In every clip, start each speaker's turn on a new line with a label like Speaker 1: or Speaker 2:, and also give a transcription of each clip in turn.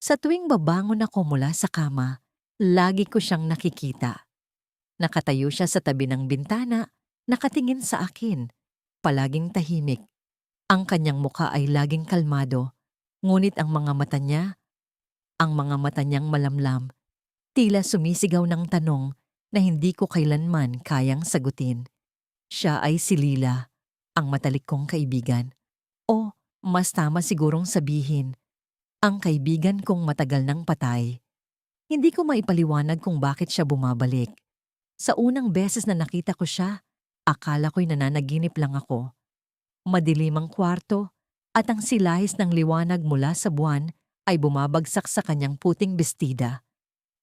Speaker 1: Sa tuwing babangon ako mula sa kama, lagi ko siyang nakikita. Nakatayo siya sa tabi ng bintana, nakatingin sa akin, palaging tahimik. Ang kanyang muka ay laging kalmado, ngunit ang mga mata niyang malamlam, tila sumisigaw ng tanong na hindi ko kailanman kayang sagutin. Siya ay si Lila, ang matalik kong kaibigan. O mas tama sigurong sabihin, ang kaibigan kong matagal nang patay. Hindi ko maipaliwanag kung bakit siya bumabalik. Sa unang beses na nakita ko siya, akala ko'y nananaginip lang ako. Madilim ang kwarto at ang silahis ng liwanag mula sa buwan ay bumabagsak sa kanyang puting bestida.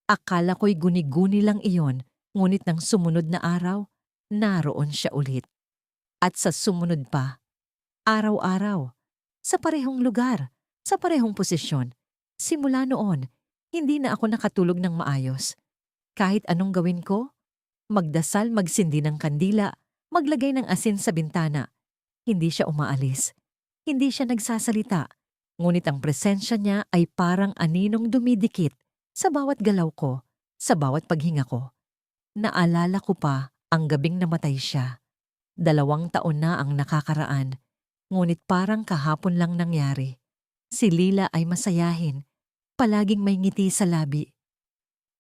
Speaker 1: Akala ko'y guni-guni lang iyon, ngunit nang sumunod na araw, naroon siya ulit. At sa sumunod pa, araw-araw, sa parehong lugar, sa parehong posisyon. Simula noon, hindi na ako nakatulog ng maayos. Kahit anong gawin ko, magdasal, magsindi ng kandila, maglagay ng asin sa bintana. Hindi siya umaalis. Hindi siya nagsasalita. Ngunit ang presensya niya ay parang aninong dumidikit sa bawat galaw ko, sa bawat paghinga ko. Naalala ko pa ang gabing namatay siya. 2 taon na ang nakakaraan, ngunit parang kahapon lang nangyari. Si Lila ay masayahin, palaging may ngiti sa labi.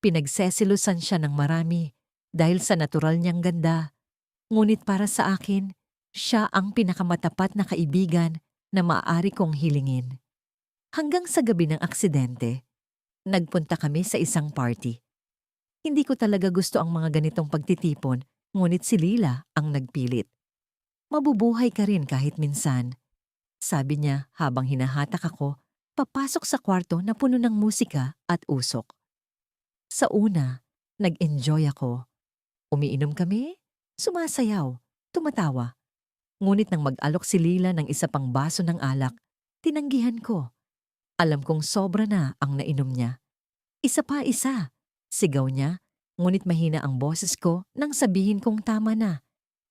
Speaker 1: Pinagsesilusan siya ng marami dahil sa natural niyang ganda. Ngunit para sa akin, siya ang pinakamatapat na kaibigan na maaari kong hilingin. Hanggang sa gabi ng aksidente, nagpunta kami sa isang party. Hindi ko talaga gusto ang mga ganitong pagtitipon, ngunit si Lila ang nagpilit. Mabubuhay ka rin kahit minsan, sabi niya habang hinahatak ako papasok sa kwarto na puno ng musika at usok. Sa una, nag-enjoy ako. Umiinom kami, sumasayaw, tumatawa. Ngunit nang mag-alok si Lila ng isa pang baso ng alak, tinanggihan ko. Alam kong sobra na ang nainom niya. Isa pa isa, sigaw niya, ngunit mahina ang boses ko nang sabihin kong tama na.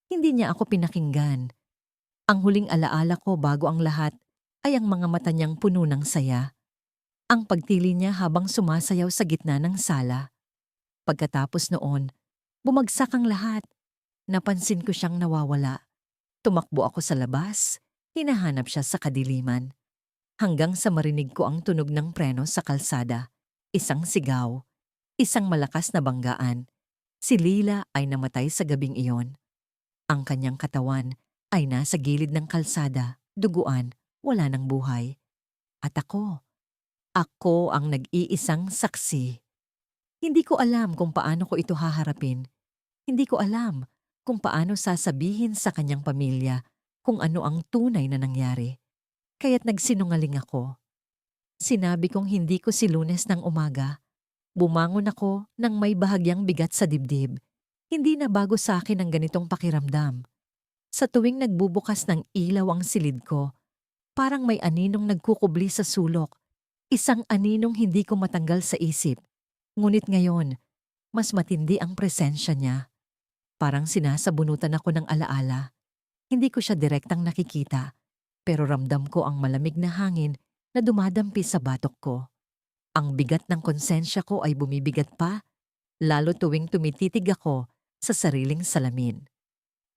Speaker 1: Hindi niya ako pinakinggan. Ang huling alaala ko bago ang lahat ay ang mga mata niyang puno ng saya. Ang pagtili niya habang sumasayaw sa gitna ng sala. Pagkatapos noon, bumagsak ang lahat. Napansin ko siyang nawawala. Tumakbo ako sa labas, hinahanap siya sa kadiliman. Hanggang sa marinig ko ang tunog ng preno sa kalsada. Isang sigaw, isang malakas na banggaan. Si Lila ay namatay sa gabing iyon. Ang kanyang katawan ay nasa gilid ng kalsada, duguan, wala ng buhay. At ako ang nag-iisang saksi. Hindi ko alam kung paano ko ito haharapin. Hindi ko alam kung paano sasabihin sa kanyang pamilya kung ano ang tunay na nangyari. Kaya't nagsinungaling ako. Sinabi kong hindi ko si Lunes ng umaga. Bumangon ako nang may bahagyang bigat sa dibdib. Hindi na bago sa akin ang ganitong pakiramdam. Sa tuwing nagbubukas ng ilaw ang silid ko, parang may aninong nagkukubli sa sulok. Isang aninong hindi ko matanggal sa isip. Ngunit ngayon, mas matindi ang presensya niya. Parang sinasabunutan ako ng alaala. Hindi ko siya direktang nakikita, pero ramdam ko ang malamig na hangin na dumadampi sa batok ko. Ang bigat ng konsensya ko ay bumibigat pa, lalo tuwing tumititig ako sa sariling salamin.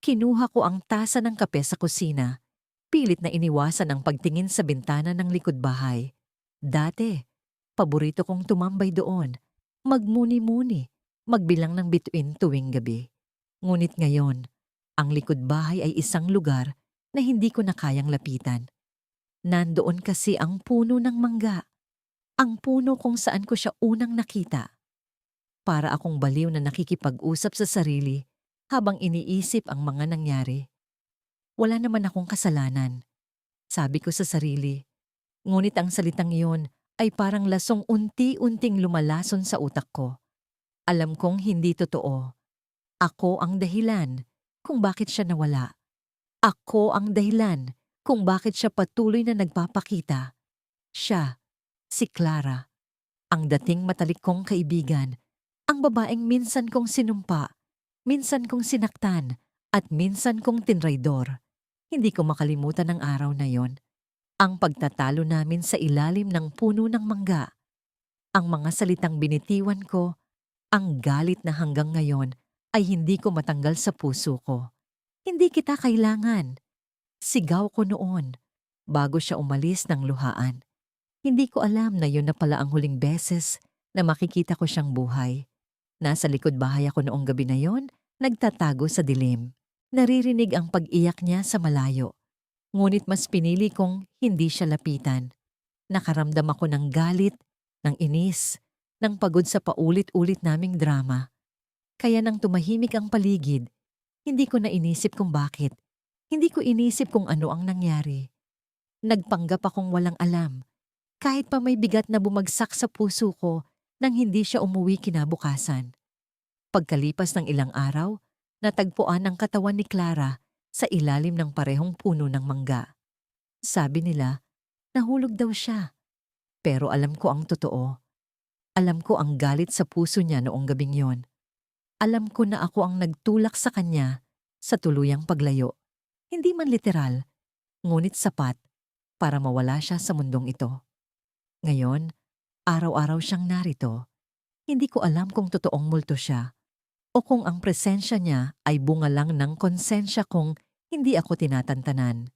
Speaker 1: Kinuha ko ang tasa ng kape sa kusina, pilit na iniwasan ang pagtingin sa bintana ng likod bahay. Dati, paborito kong tumambay doon, magmuni-muni, magbilang ng bituin tuwing gabi. Ngunit ngayon, ang likod bahay ay isang lugar na hindi ko na kayang lapitan. Nandoon kasi ang puno ng mangga, ang puno kung saan ko siya unang nakita. Para akong baliw na nakikipag-usap sa sarili habang iniisip ang mga nangyari. Wala naman akong kasalanan, sabi ko sa sarili. Ngunit ang salitang iyon ay parang lasong unti-unting lumalason sa utak ko. Alam kong hindi totoo. Ako ang dahilan kung bakit siya nawala. Ako ang dahilan kung bakit siya patuloy na nagpapakita. Siya, si Clara, ang dating matalik kong kaibigan, ang babaeng minsan kong sinumpa, minsan kong sinaktan, at minsan kong tinraidor. Hindi ko makalimutan ang araw na yon. Ang pagtatalo namin sa ilalim ng puno ng mangga. Ang mga salitang binitiwan ko, ang galit na hanggang ngayon ay hindi ko matanggal sa puso ko. Hindi kita kailangan. Sigaw ko noon, bago siya umalis ng luhaan. Hindi ko alam na yun na pala ang huling beses na makikita ko siyang buhay. Nasa likod bahay ako noong gabi na yon, nagtatago sa dilim. Naririnig ang pag-iyak niya sa malayo. Ngunit mas pinili kong hindi siya lapitan. Nakaramdam ako ng galit, ng inis, ng pagod sa paulit-ulit naming drama. Kaya nang tumahimik ang paligid, hindi ko na inisip kung bakit. Hindi ko inisip kung ano ang nangyari. Nagpanggap akong walang alam, kahit pa may bigat na bumagsak sa puso ko nang hindi siya umuwi kinabukasan. Pagkalipas ng ilang araw, natagpuan ang katawan ni Clara sa ilalim ng parehong puno ng mangga. Sabi nila, nahulog daw siya. Pero alam ko ang totoo. Alam ko ang galit sa puso niya noong gabing yon. Alam ko na ako ang nagtulak sa kanya sa tuluyang paglayo. Hindi man literal, ngunit sapat para mawala siya sa mundong ito. Ngayon, araw-araw siyang narito. Hindi ko alam kung totoong multo siya o kung ang presensya niya ay bunga lang ng konsensya kong hindi ako tinatantanan.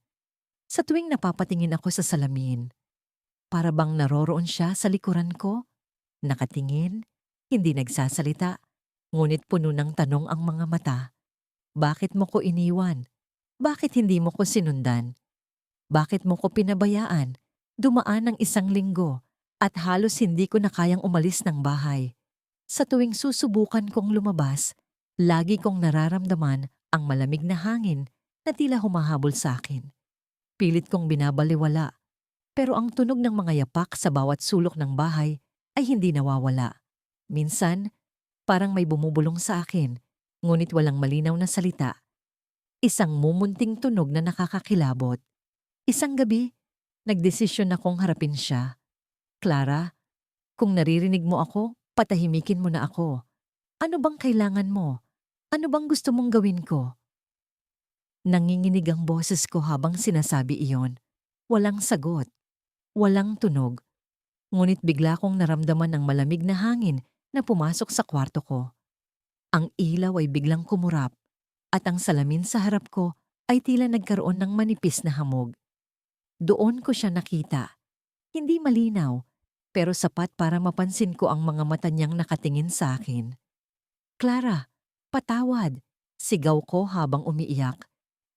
Speaker 1: Sa tuwing napapatingin ako sa salamin, para bang naroroon siya sa likuran ko? Nakatingin, hindi nagsasalita, ngunit puno ng tanong ang mga mata. Bakit mo ko iniwan? Bakit hindi mo ko sinundan? Bakit mo ko pinabayaan? Dumaan ng 1 linggo at halos hindi ko na kayang umalis ng bahay. Sa tuwing susubukan kong lumabas, lagi kong nararamdaman ang malamig na hangin na tila humahabol sa akin. Pilit kong binabaliwala, pero ang tunog ng mga yapak sa bawat sulok ng bahay ay hindi nawawala. Minsan, parang may bumubulong sa akin, ngunit walang malinaw na salita. Isang mumunting tunog na nakakakilabot. Isang gabi, nagdesisyon akong harapin siya. Clara, kung naririnig mo ako, patahimikin mo na ako. Ano bang kailangan mo? Ano bang gusto mong gawin ko? Nanginginig ang boses ko habang sinasabi iyon. Walang sagot, walang tunog. Ngunit bigla kong naramdaman ang malamig na hangin na pumasok sa kwarto ko. Ang ilaw ay biglang kumurap at ang salamin sa harap ko ay tila nagkaroon ng manipis na hamog. Doon ko siya nakita. Hindi malinaw, pero sapat para mapansin ko ang mga mata niyang nakatingin sa akin. Clara, patawad! Sigaw ko habang umiiyak.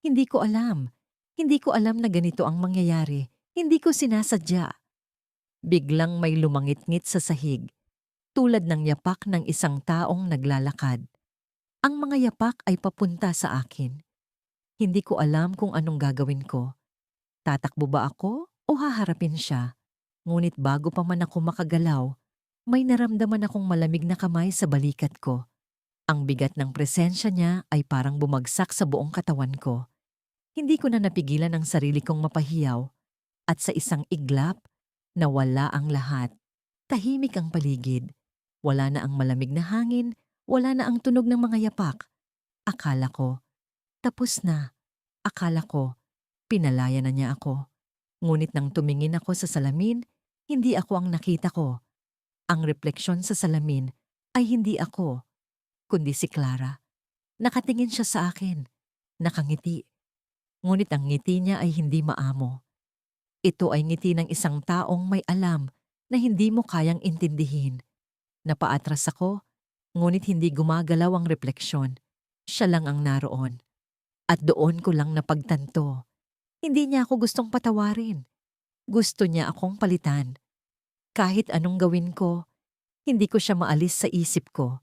Speaker 1: Hindi ko alam. Hindi ko alam na ganito ang mangyayari. Hindi ko sinasadya. Biglang may lumangit-ngit sa sahig, tulad ng yapak ng isang taong naglalakad. Ang mga yapak ay papunta sa akin. Hindi ko alam kung anong gagawin ko. Tatakbo ba ako o haharapin siya? Ngunit bago pa man ako makagalaw, may naramdaman akong malamig na kamay sa balikat ko. Ang bigat ng presensya niya ay parang bumagsak sa buong katawan ko. Hindi ko na napigilan ang sarili kong mapahiyaw at sa isang iglap, nawala ang lahat. Tahimik ang paligid. Wala na ang malamig na hangin, wala na ang tunog ng mga yapak. Akala ko, tapos na. Akala ko, pinalaya na niya ako. Ngunit nang tumingin ako sa salamin, hindi ako ang nakita ko. Ang refleksyon sa salamin ay hindi ako, kundi si Clara. Nakatingin siya sa akin, nakangiti. Ngunit ang ngiti niya ay hindi maamo. Ito ay ngiti ng isang taong may alam na hindi mo kayang intindihin. Napaatras ako, ngunit hindi gumagalaw ang refleksyon. Siya lang ang naroon. At doon ko lang napagtanto. Hindi niya ako gustong patawarin. Gusto niya akong palitan. Kahit anong gawin ko, hindi ko siya maalis sa isip ko.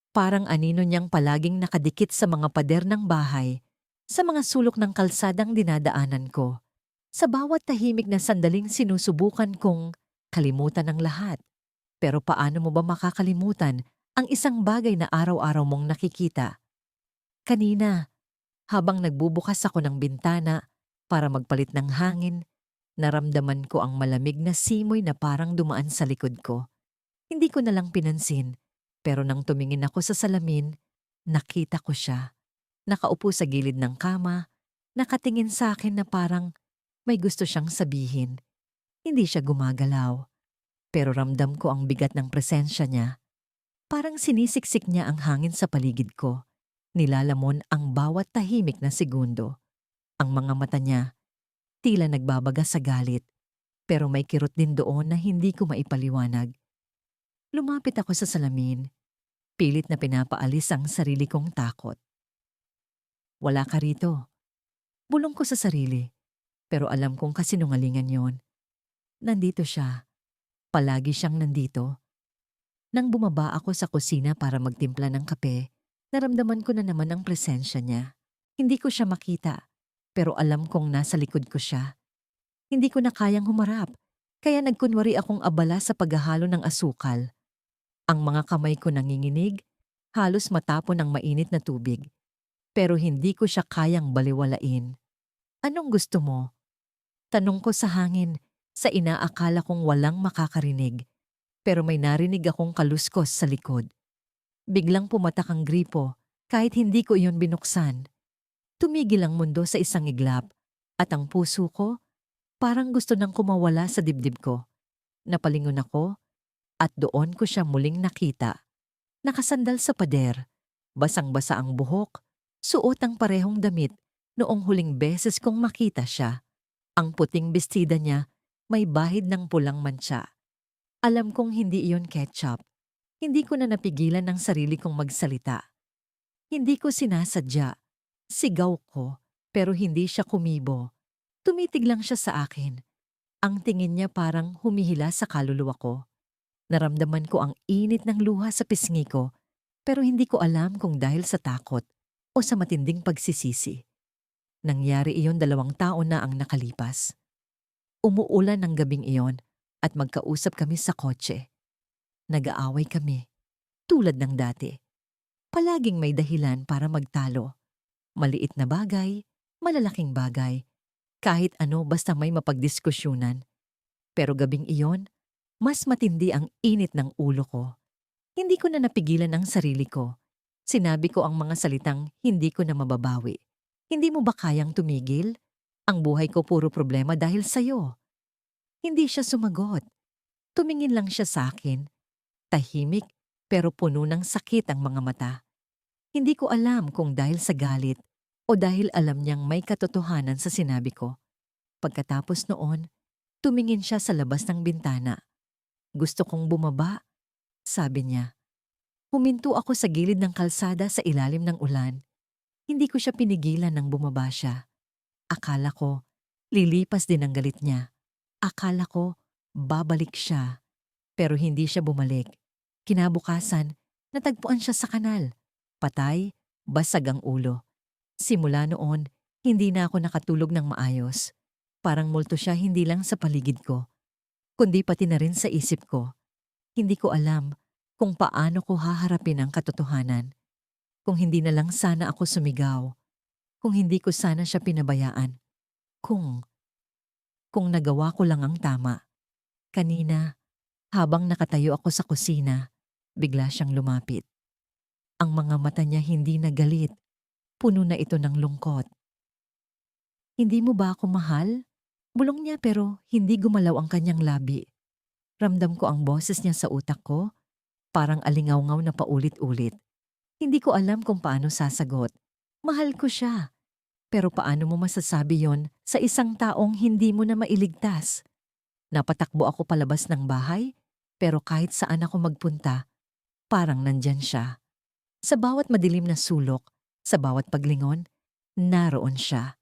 Speaker 1: Parang anino niyang palaging nakadikit sa mga pader ng bahay, sa mga sulok ng kalsadang dinadaanan ko. Sa bawat tahimik na sandaling sinusubukan kong kalimutan ang lahat. Pero paano mo ba makakalimutan ang isang bagay na araw-araw mong nakikita? Kanina, habang nagbubukas ako ng bintana para magpalit ng hangin, naramdaman ko ang malamig na simoy na parang dumaan sa likod ko. Hindi ko na lang pinansin, pero nang tumingin ako sa salamin, nakita ko siya. Nakaupo sa gilid ng kama, nakatingin sa akin na parang may gusto siyang sabihin. Hindi siya gumagalaw. pero ramdam ko ang bigat ng presensya niya. Parang sinisiksik niya ang hangin sa paligid ko. Nilalamon ang bawat tahimik na segundo. Ang mga mata niya, tila nagbabaga sa galit, pero may kirot din doon na hindi ko maipaliwanag. Lumapit ako sa salamin, pilit na pinapaalis ang sarili kong takot. Wala ka rito. Bulong ko sa sarili, pero alam kong kasinungalingan yon. Nandito siya. Palagi siyang nandito. Nang bumaba ako sa kusina para magtimpla ng kape, naramdaman ko na naman ang presensya niya. Hindi ko siya makita, pero alam kong nasa likod ko siya. Hindi ko na kayang humarap, kaya nagkunwari akong abala sa paghahalo ng asukal. Ang mga kamay ko nanginginig, halos matapon ng mainit na tubig. Pero hindi ko siya kayang baliwalain. Anong gusto mo? Tanong ko sa hangin, sa inaakala kong walang makakarinig. Pero may narinig akong kaluskos sa likod. Biglang pumatak ang gripo kahit hindi ko iyon binuksan. Tumigil ang mundo sa isang iglap at ang puso ko parang gusto nang kumawala sa dibdib ko. Napalingon ako at doon ko siya muling nakita. Nakasandal sa pader, basang-basa ang buhok, suot ang parehong damit noong huling beses kong makita siya. Ang puting bestida niya may bahid ng pulang mantsa. Alam kong hindi iyon ketchup. Hindi ko na napigilan ang sarili kong magsalita. Hindi ko sinasadya. Sigaw ko, pero hindi siya kumibo. Tumitig lang siya sa akin. Ang tingin niya parang humihila sa kaluluwa ko. Naramdaman ko ang init ng luha sa pisngi ko, pero hindi ko alam kung dahil sa takot o sa matinding pagsisisi. Nangyari iyon 2 taon na ang nakalipas. Umuulan ng gabing iyon at magkausap kami sa kotse. Nag-aaway kami, tulad ng dati. Palaging may dahilan para magtalo. Maliit na bagay, malalaking bagay, kahit ano basta may mapagdiskusyunan. Pero gabing iyon, mas matindi ang init ng ulo ko. Hindi ko na napigilan ang sarili ko. Sinabi ko ang mga salitang hindi ko na mababawi. Hindi mo ba kayang tumigil? Ang buhay ko puro problema dahil sa'yo. Hindi siya sumagot. Tumingin lang siya sa akin. Tahimik pero puno ng sakit ang mga mata. Hindi ko alam kung dahil sa galit o dahil alam niyang may katotohanan sa sinabi ko. Pagkatapos noon, tumingin siya sa labas ng bintana. Gusto kong bumaba, sabi niya. Huminto ako sa gilid ng kalsada sa ilalim ng ulan. Hindi ko siya pinigilan nang bumaba siya. Akala ko, lilipas din ang galit niya. Akala ko, babalik siya. Pero hindi siya bumalik. Kinabukasan, natagpuan siya sa kanal. Patay, basag ang ulo. Simula noon, hindi na ako nakatulog ng maayos. Parang multo siya hindi lang sa paligid ko, kundi pati na rin sa isip ko. Hindi ko alam kung paano ko haharapin ang katotohanan. Kung hindi na lang sana ako sumigaw. Kung hindi ko sana siya pinabayaan. Kung nagawa ko lang ang tama. Kanina, habang nakatayo ako sa kusina, bigla siyang lumapit. Ang mga mata niya hindi na galit. Puno na ito ng lungkot. Hindi mo ba ako mahal? Bulong niya pero hindi gumalaw ang kanyang labi. Ramdam ko ang boses niya sa utak ko, parang alingaw-ngaw na paulit-ulit. Hindi ko alam kung paano sasagot. Mahal ko siya. Pero paano mo masasabi yon sa isang taong hindi mo na mailigtas? Napatakbo ako palabas ng bahay, pero kahit saan ako magpunta, parang nandyan siya. Sa bawat madilim na sulok, sa bawat paglingon, naroon siya.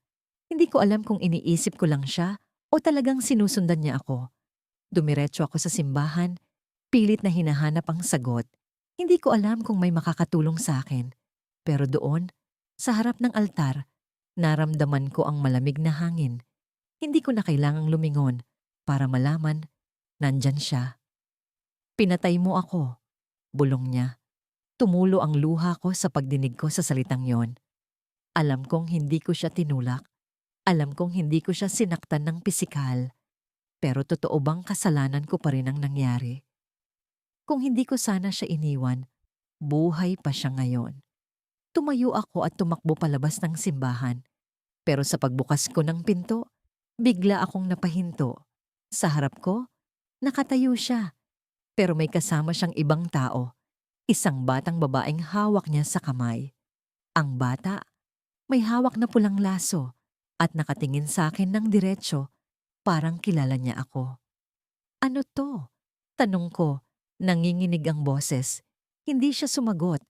Speaker 1: Hindi ko alam kung iniisip ko lang siya o talagang sinusundan niya ako. Dumiretso ako sa simbahan, pilit na hinahanap ang sagot. Hindi ko alam kung may makakatulong sa akin. Pero doon, sa harap ng altar, naramdaman ko ang malamig na hangin. Hindi ko na kailangang lumingon para malaman, nandyan siya. Pinatay mo ako, bulong niya. Tumulo ang luha ko sa pagdinig ko sa salitang yon. Alam kong hindi ko siya tinulak. Alam kong hindi ko siya sinaktan ng pisikal. Pero totoo bang kasalanan ko pa rin ang nangyari? Kung hindi ko sana siya iniwan, buhay pa siya ngayon. Tumayo ako at tumakbo palabas ng simbahan. Pero sa pagbukas ko ng pinto, bigla akong napahinto. Sa harap ko, nakatayo siya, Pero may kasama siyang ibang tao, isang batang babaeng hawak niya sa kamay. Ang bata, may hawak na pulang laso at nakatingin sa akin ng diretsyo, parang kilala niya ako. Ano to? Tanong ko, nanginginig ang boses. Hindi siya sumagot,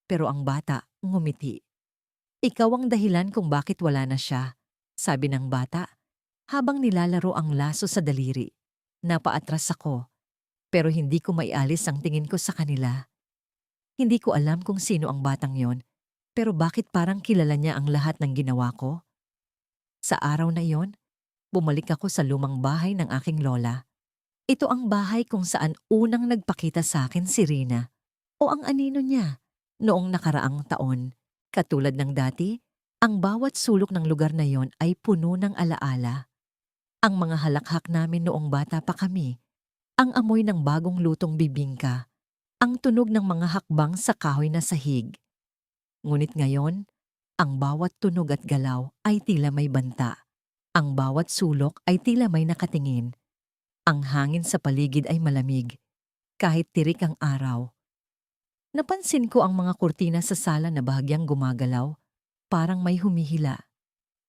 Speaker 1: pero ang bata ngumiti. Ikaw ang dahilan kung bakit wala na siya, sabi ng bata, habang nilalaro ang laso sa daliri. Napaatras ako, pero hindi ko maialis ang tingin ko sa kanila. Hindi ko alam kung sino ang batang yon, pero bakit parang kilala niya ang lahat ng ginawa ko? Sa araw na yon, bumalik ako sa lumang bahay ng aking lola. Ito ang bahay kung saan unang nagpakita sa akin si Rina o ang anino niya noong nakaraang taon. Katulad ng dati, ang bawat sulok ng lugar na yon ay puno ng alaala. Ang mga halakhak namin noong bata pa kami, ang amoy ng bagong lutong bibingka, ang tunog ng mga hakbang sa kahoy na sahig. Ngunit ngayon, ang bawat tunog at galaw ay tila may banta. Ang bawat sulok ay tila may nakatingin. Ang hangin sa paligid ay malamig, kahit tirik ang araw. Napansin ko ang mga kurtina sa sala na bahagyang gumagalaw, parang may humihila.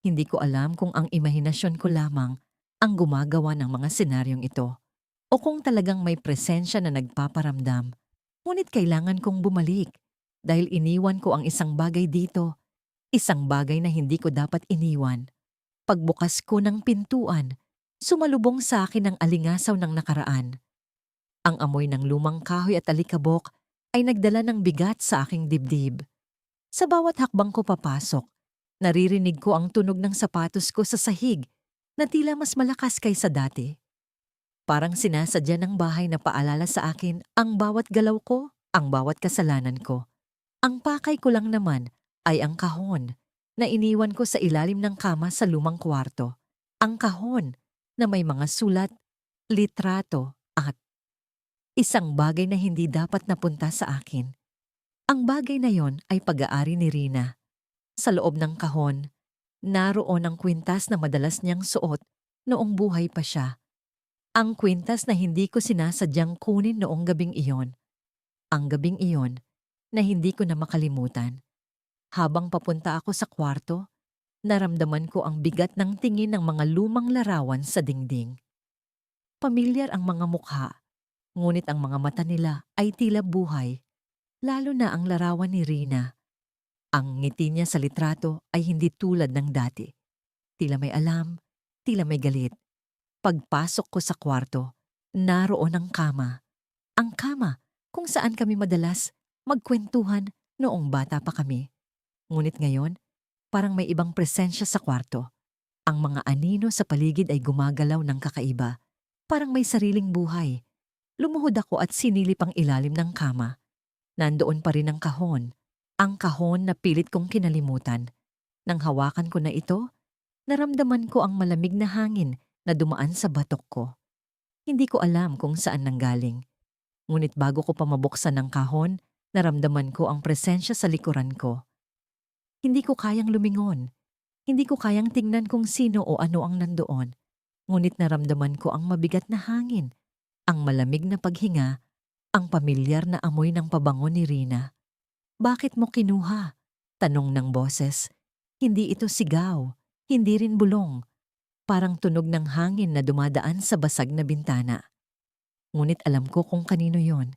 Speaker 1: Hindi ko alam kung ang imahinasyon ko lamang ang gumagawa ng mga senaryong ito o kung talagang may presensya na nagpaparamdam. Ngunit kailangan kong bumalik dahil iniwan ko ang isang bagay dito, isang bagay na hindi ko dapat iniwan. Pagbukas ko ng pintuan, sumalubong sa akin ang alingasaw ng nakaraan. Ang amoy ng lumang kahoy at alikabok ay nagdala ng bigat sa aking dibdib. Sa bawat hakbang ko papasok, naririnig ko ang tunog ng sapatos ko sa sahig na tila mas malakas kaysa dati. Parang sinasadya ng bahay na paalala sa akin ang bawat galaw ko, ang bawat kasalanan ko. Ang pakay ko lang naman ay ang kahon na iniwan ko sa ilalim ng kama sa lumang kwarto. Ang kahon na may mga sulat, litrato at isang bagay na hindi dapat napunta sa akin. Ang bagay na yon ay pag-aari ni Rina. Sa loob ng kahon, naroon ang kwintas na madalas niyang suot noong buhay pa siya. Ang kwintas na hindi ko sinasadyang kunin noong gabing iyon. Ang gabing iyon na hindi ko na makalimutan. Habang papunta ako sa kwarto, naramdaman ko ang bigat ng tingin ng mga lumang larawan sa dingding. Pamilyar ang mga mukha, ngunit ang mga mata nila ay tila buhay, lalo na ang larawan ni Rina. Ang ngiti niya sa litrato ay hindi tulad ng dati. Tila may alam, tila may galit. Pagpasok ko sa kwarto, naroon ang kama. Ang kama kung saan kami madalas magkwentuhan noong bata pa kami. Ngunit ngayon, parang may ibang presensya sa kwarto. Ang mga anino sa paligid ay gumagalaw ng kakaiba. Parang may sariling buhay. Lumuhod ako at sinilip ang ilalim ng kama. Nandoon pa rin ang kahon na pilit kong kinalimutan. Nang hawakan ko na ito, naramdaman ko ang malamig na hangin na dumaan sa batok ko. Hindi ko alam kung saan nanggaling. Ngunit bago ko pa mabuksan ang kahon, naramdaman ko ang presensya sa likuran ko. Hindi ko kayang lumingon. Hindi ko kayang tingnan kung sino o ano ang nandoon. Ngunit naramdaman ko ang mabigat na hangin, ang malamig na paghinga, ang pamilyar na amoy ng pabango ni Rina. Bakit mo kinuha? Tanong ng boses. Hindi ito sigaw, hindi rin bulong. Parang tunog ng hangin na dumadaan sa basag na bintana. Ngunit alam ko kung kanino yon.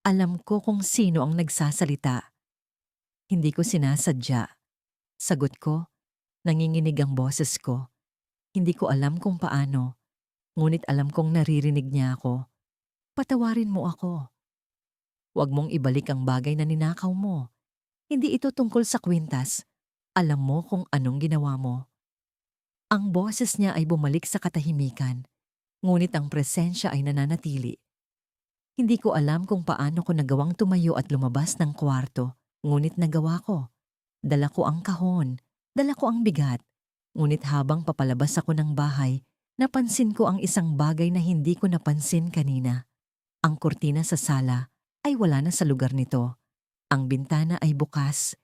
Speaker 1: Alam ko kung sino ang nagsasalita. Hindi ko sinasadya. Sagot ko, nanginginig ang boses ko. Hindi ko alam kung paano, ngunit alam kong naririnig niya ako. Patawarin mo ako. Huwag mong ibalik ang bagay na ninakaw mo. Hindi ito tungkol sa kwintas. Alam mo kung anong ginawa mo. Ang boses niya ay bumalik sa katahimikan, ngunit ang presensya ay nananatili. Hindi ko alam kung paano ko nagawang tumayo at lumabas ng kwarto, ngunit nagawa ko. Dala ko ang kahon, dala ko ang bigat. Ngunit habang papalabas ako ng bahay, napansin ko ang isang bagay na hindi ko napansin kanina. Ang kurtina sa sala ay wala na sa lugar nito. Ang bintana ay bukas.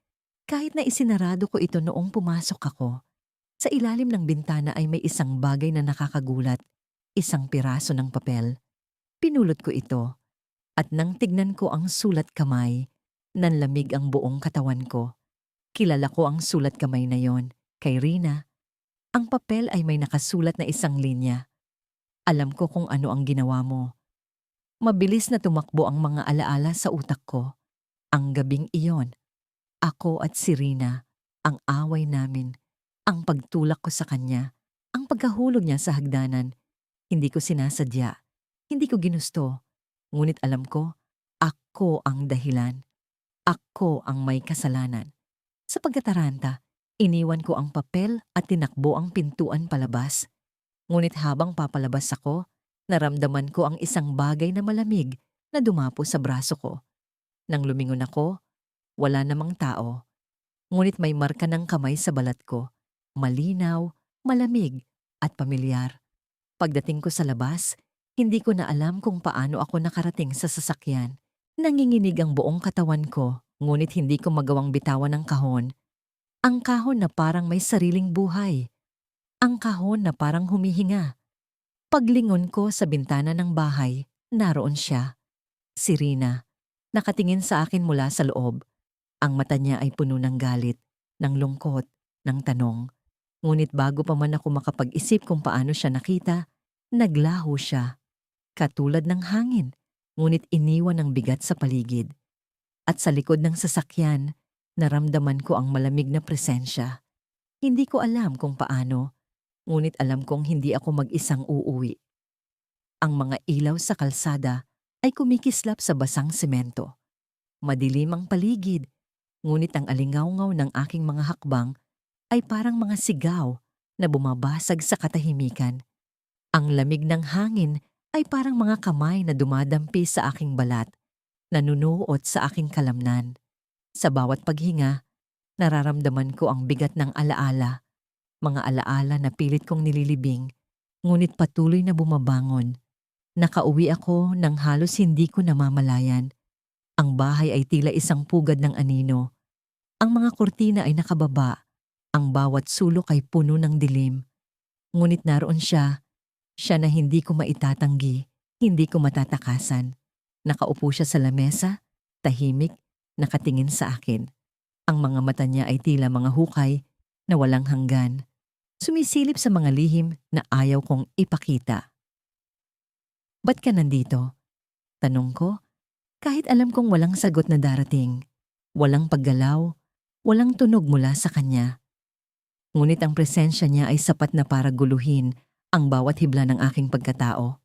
Speaker 1: Kahit na isinarado ko ito noong pumasok ako. Sa ilalim ng bintana ay may isang bagay na nakakagulat. Isang piraso ng papel. Pinulot ko ito. At nang tignan ko ang sulat kamay, nanlamig ang buong katawan ko. Kilala ko ang sulat kamay na yon. Kay Rina, ang papel ay may nakasulat na isang linya. Alam ko kung ano ang ginawa mo. Mabilis na tumakbo ang mga alaala sa utak ko. Ang gabing iyon, ako at si Rina, ang away namin, ang pagtulak ko sa kanya, ang pagkahulog niya sa hagdanan. Hindi ko sinasadya, hindi ko ginusto. Ngunit alam ko, ako ang dahilan. Ako ang may kasalanan. Sa pagkataranta, iniwan ko ang papel at tinakbo ang pintuan palabas. Ngunit habang papalabas ako, naramdaman ko ang isang bagay na malamig na dumapo sa braso ko. Nang lumingon ako, wala namang tao. Ngunit may marka ng kamay sa balat ko. Malinaw, malamig, at pamilyar. Pagdating ko sa labas, hindi ko na alam kung paano ako nakarating sa sasakyan. Nanginginig ang buong katawan ko, ngunit hindi ko magawang bitawan ang kahon. Ang kahon na parang may sariling buhay. Ang kahon na parang humihinga. Paglingon ko sa bintana ng bahay, naroon siya. Si Rina, nakatingin sa akin mula sa loob. Ang mata niya ay puno ng galit, ng lungkot, ng tanong. Ngunit bago pa man ako makapag-isip kung paano siya nakita, naglaho siya. Katulad ng hangin, ngunit iniwan ng bigat sa paligid. At sa likod ng sasakyan, naramdaman ko ang malamig na presensya. Hindi ko alam kung paano, ngunit alam kong hindi ako mag-isang uuwi. Ang mga ilaw sa kalsada ay kumikislap sa basang semento. Madilim ang paligid, ngunit ang alingawngaw ng aking mga hakbang ay parang mga sigaw na bumabasag sa katahimikan. Ang lamig ng hangin ay parang mga kamay na dumadampi sa aking balat, nanunuot sa aking kalamnan. Sa bawat paghinga, nararamdaman ko ang bigat ng alaala, mga alaala na pilit kong nililibing, ngunit patuloy na bumabangon. Nakauwi ako nang halos hindi ko namamalayan. Ang bahay ay tila isang pugad ng anino. Ang mga kurtina ay nakababa. Ang bawat sulok ay puno ng dilim. Ngunit naroon siya, siya na hindi ko maitatanggi, hindi ko matatakasan. Nakaupo siya sa lamesa, tahimik, nakatingin sa akin. Ang mga mata niya ay tila mga hukay na walang hanggan. Sumisilip sa mga lihim na ayaw kong ipakita. "Ba't ka nandito?" Tanong ko, kahit alam kong walang sagot na darating. Walang paggalaw, walang tunog mula sa kanya. Ngunit ang presensya niya ay sapat na para guluhin ang bawat hibla ng aking pagkatao.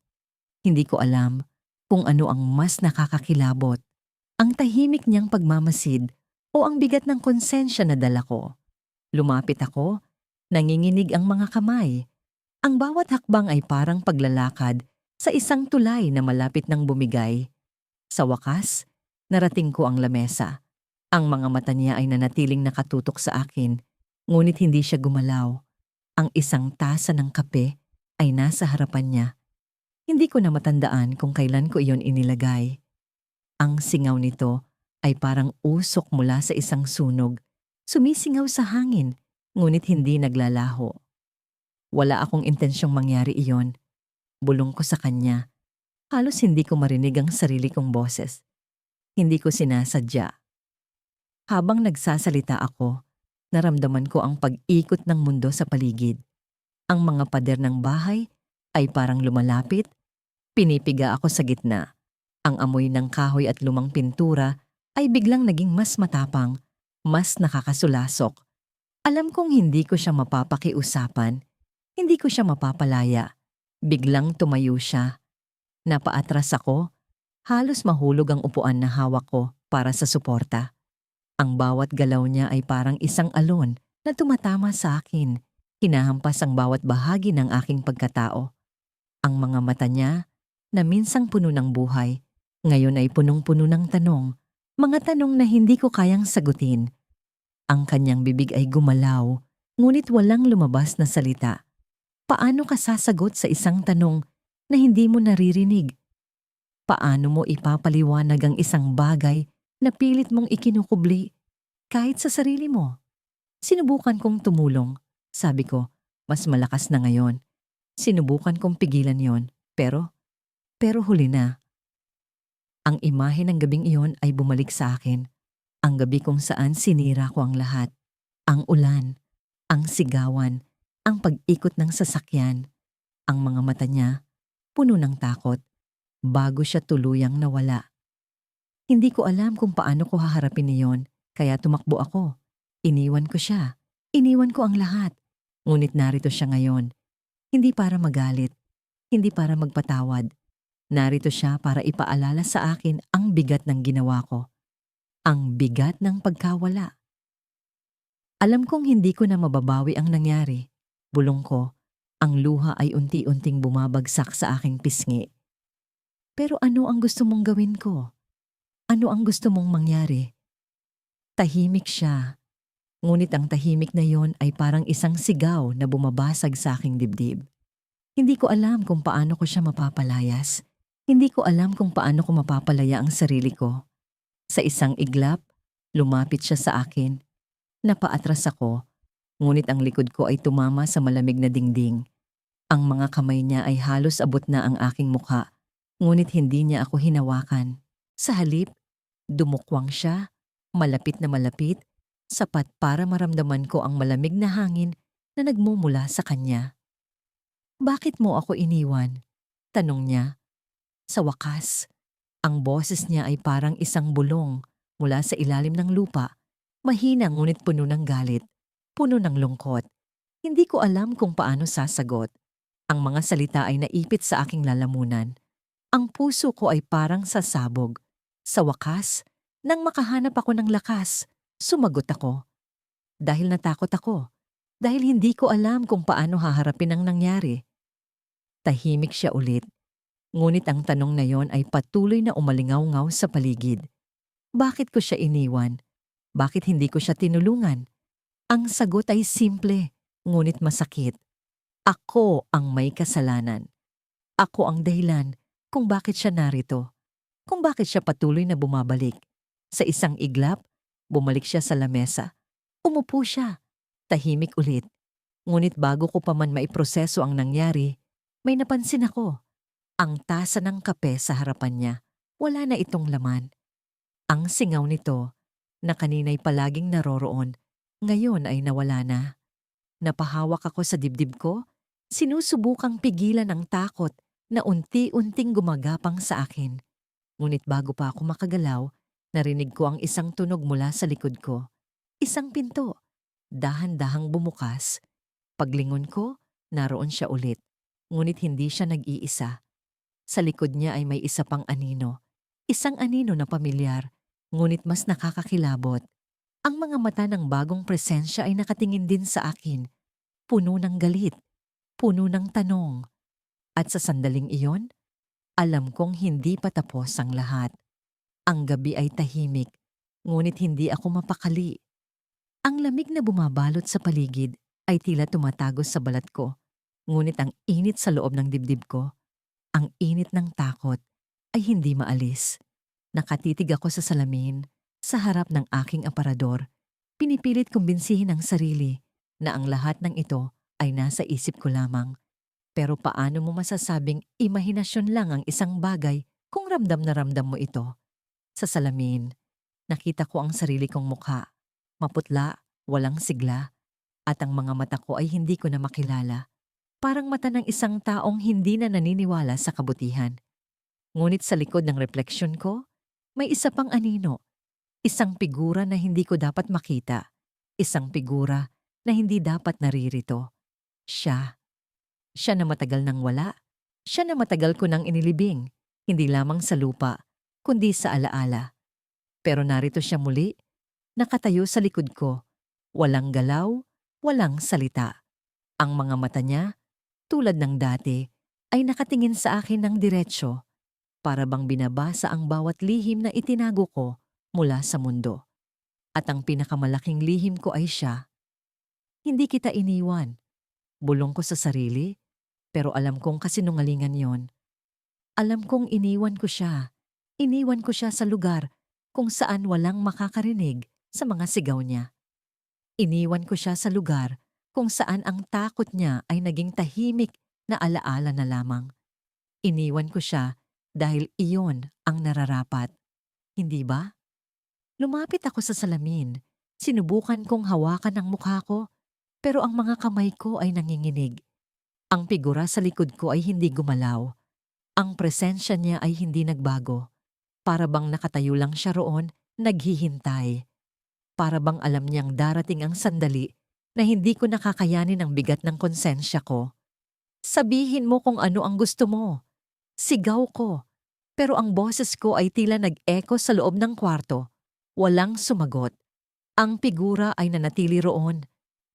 Speaker 1: Hindi ko alam kung ano ang mas nakakakilabot, ang tahimik niyang pagmamasid o ang bigat ng konsensya na dala ko. Lumapit ako, nanginginig ang mga kamay. Ang bawat hakbang ay parang paglalakad sa isang tulay na malapit ng bumigay. Sa wakas, narating ko ang lamesa. Ang mga mata niya ay nanatiling nakatutok sa akin, ngunit hindi siya gumalaw. Ang isang tasa ng kape ay nasa harapan niya. Hindi ko na matandaan kung kailan ko iyon inilagay. Ang singaw nito ay parang usok mula sa isang sunog. Sumisingaw sa hangin, ngunit hindi naglalaho. Wala akong intensyong mangyari iyon. Bulong ko sa kanya. Halos hindi ko marinig ang sarili kong boses. Hindi ko sinasadya. Habang nagsasalita ako, naramdaman ko ang pag-ikot ng mundo sa paligid. Ang mga pader ng bahay ay parang lumalapit. Pinipiga ako sa gitna. Ang amoy ng kahoy at lumang pintura ay biglang naging mas matapang, mas nakakasulasok. Alam kong hindi ko siya mapapakiusapan, hindi ko siya mapapalaya. Biglang tumayo siya. Napaatras ako, halos mahulog ang upuan na hawak ko para sa suporta. Ang bawat galaw niya ay parang isang alon na tumatama sa akin, hinahampas ang bawat bahagi ng aking pagkatao. Ang mga mata niya, na minsang puno ng buhay, ngayon ay punong-puno ng tanong, mga tanong na hindi ko kayang sagutin. Ang kanyang bibig ay gumalaw, ngunit walang lumabas na salita. Paano ka sasagot sa isang tanong na hindi mo naririnig? Paano mo ipapaliwanag ang isang bagay na pilit mong ikinukubli kahit sa sarili mo? Sinubukan kong tumulong. Sabi ko, mas malakas na ngayon. Sinubukan kong pigilan yon, pero huli na. Ang imahe ng gabing iyon ay bumalik sa akin. Ang gabi kung saan sinira ko ang lahat. Ang ulan, ang sigawan, ang pag-ikot ng sasakyan. Ang mga mata niya, puno ng takot, bago siya tuluyang nawala. Hindi ko alam kung paano ko haharapin iyon, kaya tumakbo ako. Iniwan ko siya. Iniwan ko ang lahat. Ngunit narito siya ngayon. Hindi para magalit, hindi para magpatawad. Narito siya para ipaalala sa akin ang bigat ng ginawa ko. Ang bigat ng pagkawala. Alam kong hindi ko na mababawi ang nangyari. Bulong ko, ang luha ay unti-unting bumabagsak sa aking pisngi. Pero ano ang gusto mong gawin ko? Ano ang gusto mong mangyari? Tahimik siya. Ngunit ang tahimik na yon ay parang isang sigaw na bumabasag sa aking dibdib. Hindi ko alam kung paano ko siya mapapalayas. Hindi ko alam kung paano ko mapapalaya ang sarili ko. Sa isang iglap, lumapit siya sa akin. Napaatras ako, ngunit ang likod ko ay tumama sa malamig na dingding. Ang mga kamay niya ay halos abot na ang aking mukha, ngunit hindi niya ako hinawakan. Sa halip, dumukwang siya, malapit na malapit, sapat para maramdaman ko ang malamig na hangin na nagmumula sa kanya. Bakit mo ako iniwan? Tanong niya. Sa wakas, ang boses niya ay parang isang bulong mula sa ilalim ng lupa. Mahina ngunit puno ng galit, puno ng lungkot. Hindi ko alam kung paano sasagot. Ang mga salita ay naipit sa aking lalamunan. Ang puso ko ay parang sasabog. Sa wakas, nang makahanap ako ng lakas, sumagot ako. Dahil natakot ako. Dahil hindi ko alam kung paano haharapin ang nangyari. Tahimik siya ulit. Ngunit ang tanong na yon ay patuloy na umalingaw-ngaw sa paligid. Bakit ko siya iniwan? Bakit hindi ko siya tinulungan? Ang sagot ay simple, ngunit masakit. Ako ang may kasalanan. Ako ang dahilan kung bakit siya narito. Kung bakit siya patuloy na bumabalik. Sa isang iglap, bumalik siya sa lamesa. Umupo siya. Tahimik ulit. Ngunit bago ko pa man maiproseso ang nangyari, may napansin ako. Ang tasa ng kape sa harapan niya, wala na itong laman. Ang singaw nito, na kanina'y palaging naroroon, ngayon ay nawala na. Napahawak ako sa dibdib ko, sinusubukang pigilan ang takot na unti-unting gumagapang sa akin. Ngunit bago pa ako makagalaw, narinig ko ang isang tunog mula sa likod ko. Isang pinto, dahan-dahang bumukas. Paglingon ko, naroon siya ulit. Ngunit hindi siya nag-iisa. Sa likod niya ay may isa pang anino. Isang anino na pamilyar, ngunit mas nakakakilabot. Ang mga mata ng bagong presensya ay nakatingin din sa akin. Puno ng galit, puno ng tanong. At sa sandaling iyon, alam kong hindi pa tapos ang lahat. Ang gabi ay tahimik, ngunit hindi ako mapakali. Ang lamig na bumabalot sa paligid ay tila tumatagos sa balat ko, ngunit ang init sa loob ng dibdib ko, ang init ng takot, ay hindi maalis. Nakatitig ako sa salamin, sa harap ng aking aparador. Pinipilit kumbinsihin ang sarili na ang lahat ng ito ay nasa isip ko lamang. Pero paano mo masasabing imahinasyon lang ang isang bagay kung ramdam na ramdam mo ito? Sa salamin, nakita ko ang sarili kong mukha. Maputla, walang sigla, at ang mga mata ko ay hindi ko na makilala. Parang mata ng isang taong hindi na naniniwala sa kabutihan. Ngunit sa likod ng refleksyon ko, may isa pang anino. Isang figura na hindi ko dapat makita. Isang figura na hindi dapat naririto. Siya. Siya na matagal nang wala. Siya na matagal ko nang inilibing. Hindi lamang sa lupa, kundi sa alaala. Pero narito siya muli, nakatayo sa likod ko. Walang galaw, walang salita. Ang mga mata niya, tulad ng dati, ay nakatingin sa akin ng diretsyo, para bang binabasa ang bawat lihim na itinago ko mula sa mundo. At ang pinakamalaking lihim ko ay siya. Hindi kita iniwan. Bulong ko sa sarili, pero alam kong kasinungalingan yon. Alam kong iniwan ko siya. Iniwan ko siya sa lugar kung saan walang makakarinig sa mga sigaw niya. Iniwan ko siya sa lugar kung saan ang takot niya ay naging tahimik na alaala na lamang. Iniwan ko siya dahil iyon ang nararapat. Hindi ba? Lumapit ako sa salamin. Sinubukan kong hawakan ang mukha ko, pero ang mga kamay ko ay nanginginig. Ang figura sa likod ko ay hindi gumalaw. Ang presensya niya ay hindi nagbago. Para bang nakatayo lang siya roon, naghihintay. Para bang alam niyang darating ang sandali na hindi ko nakakayanin ang bigat ng konsensya ko. Sabihin mo kung ano ang gusto mo. Sigaw ko. Pero ang boses ko ay tila nag-echo sa loob ng kwarto. Walang sumagot. Ang figura ay nanatili roon.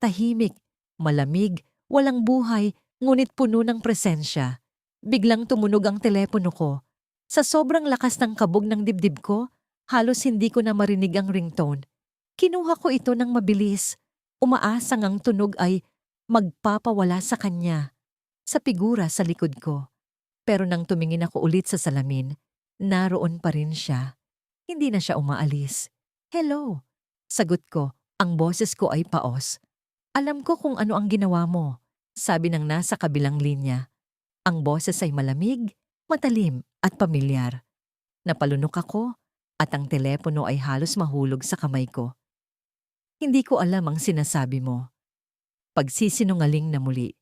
Speaker 1: Tahimik, malamig, walang buhay, ngunit puno ng presensya. Biglang tumunog ang telepono ko. Sa sobrang lakas ng kabog ng dibdib ko, halos hindi ko na marinig ang ringtone. Kinuha ko ito ng mabilis. Umaasang ang tunog ay magpapawala sa kanya, sa figura sa likod ko. Pero nang tumingin ako ulit sa salamin, naroon pa rin siya. Hindi na siya umaalis. Hello, sagot ko. Ang boses ko ay paos. Alam ko kung ano ang ginawa mo, sabi ng nasa kabilang linya. Ang boses ay malamig, matalim at pamilyar. Napalunok ako at ang telepono ay halos mahulog sa kamay ko. Hindi ko alam ang sinasabi mo. Pagsisinungaling na muli.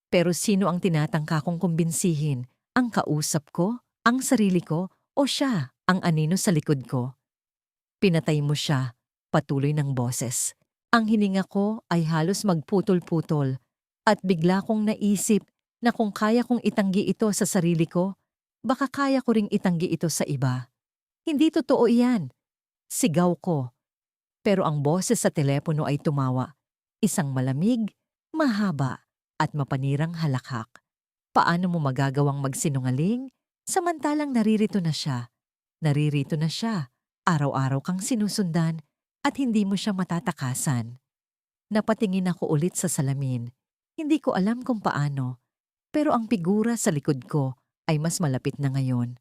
Speaker 1: Pero sino ang tinatangka kong kumbinsihin? Ang kausap ko? Ang sarili ko? O siya, ang anino sa likod ko? Pinatay mo siya, patuloy ng boses. Ang hininga ko ay halos magputol-putol at bigla kong naisip na kung kaya kong itanggi ito sa sarili ko, baka kaya ko ring itanggi ito sa iba. Hindi totoo iyan. Sigaw ko. Pero ang boses sa telepono ay tumawa. Isang malamig, mahaba at mapanirang halakhak. Paano mo magagawang magsinungaling samantalang naririto na siya? Naririto na siya. Araw-araw kang sinusundan at hindi mo siya matatakasan. Napatingin ako ulit sa salamin. Hindi ko alam kung paano, pero ang figura sa likod ko ay mas malapit na ngayon.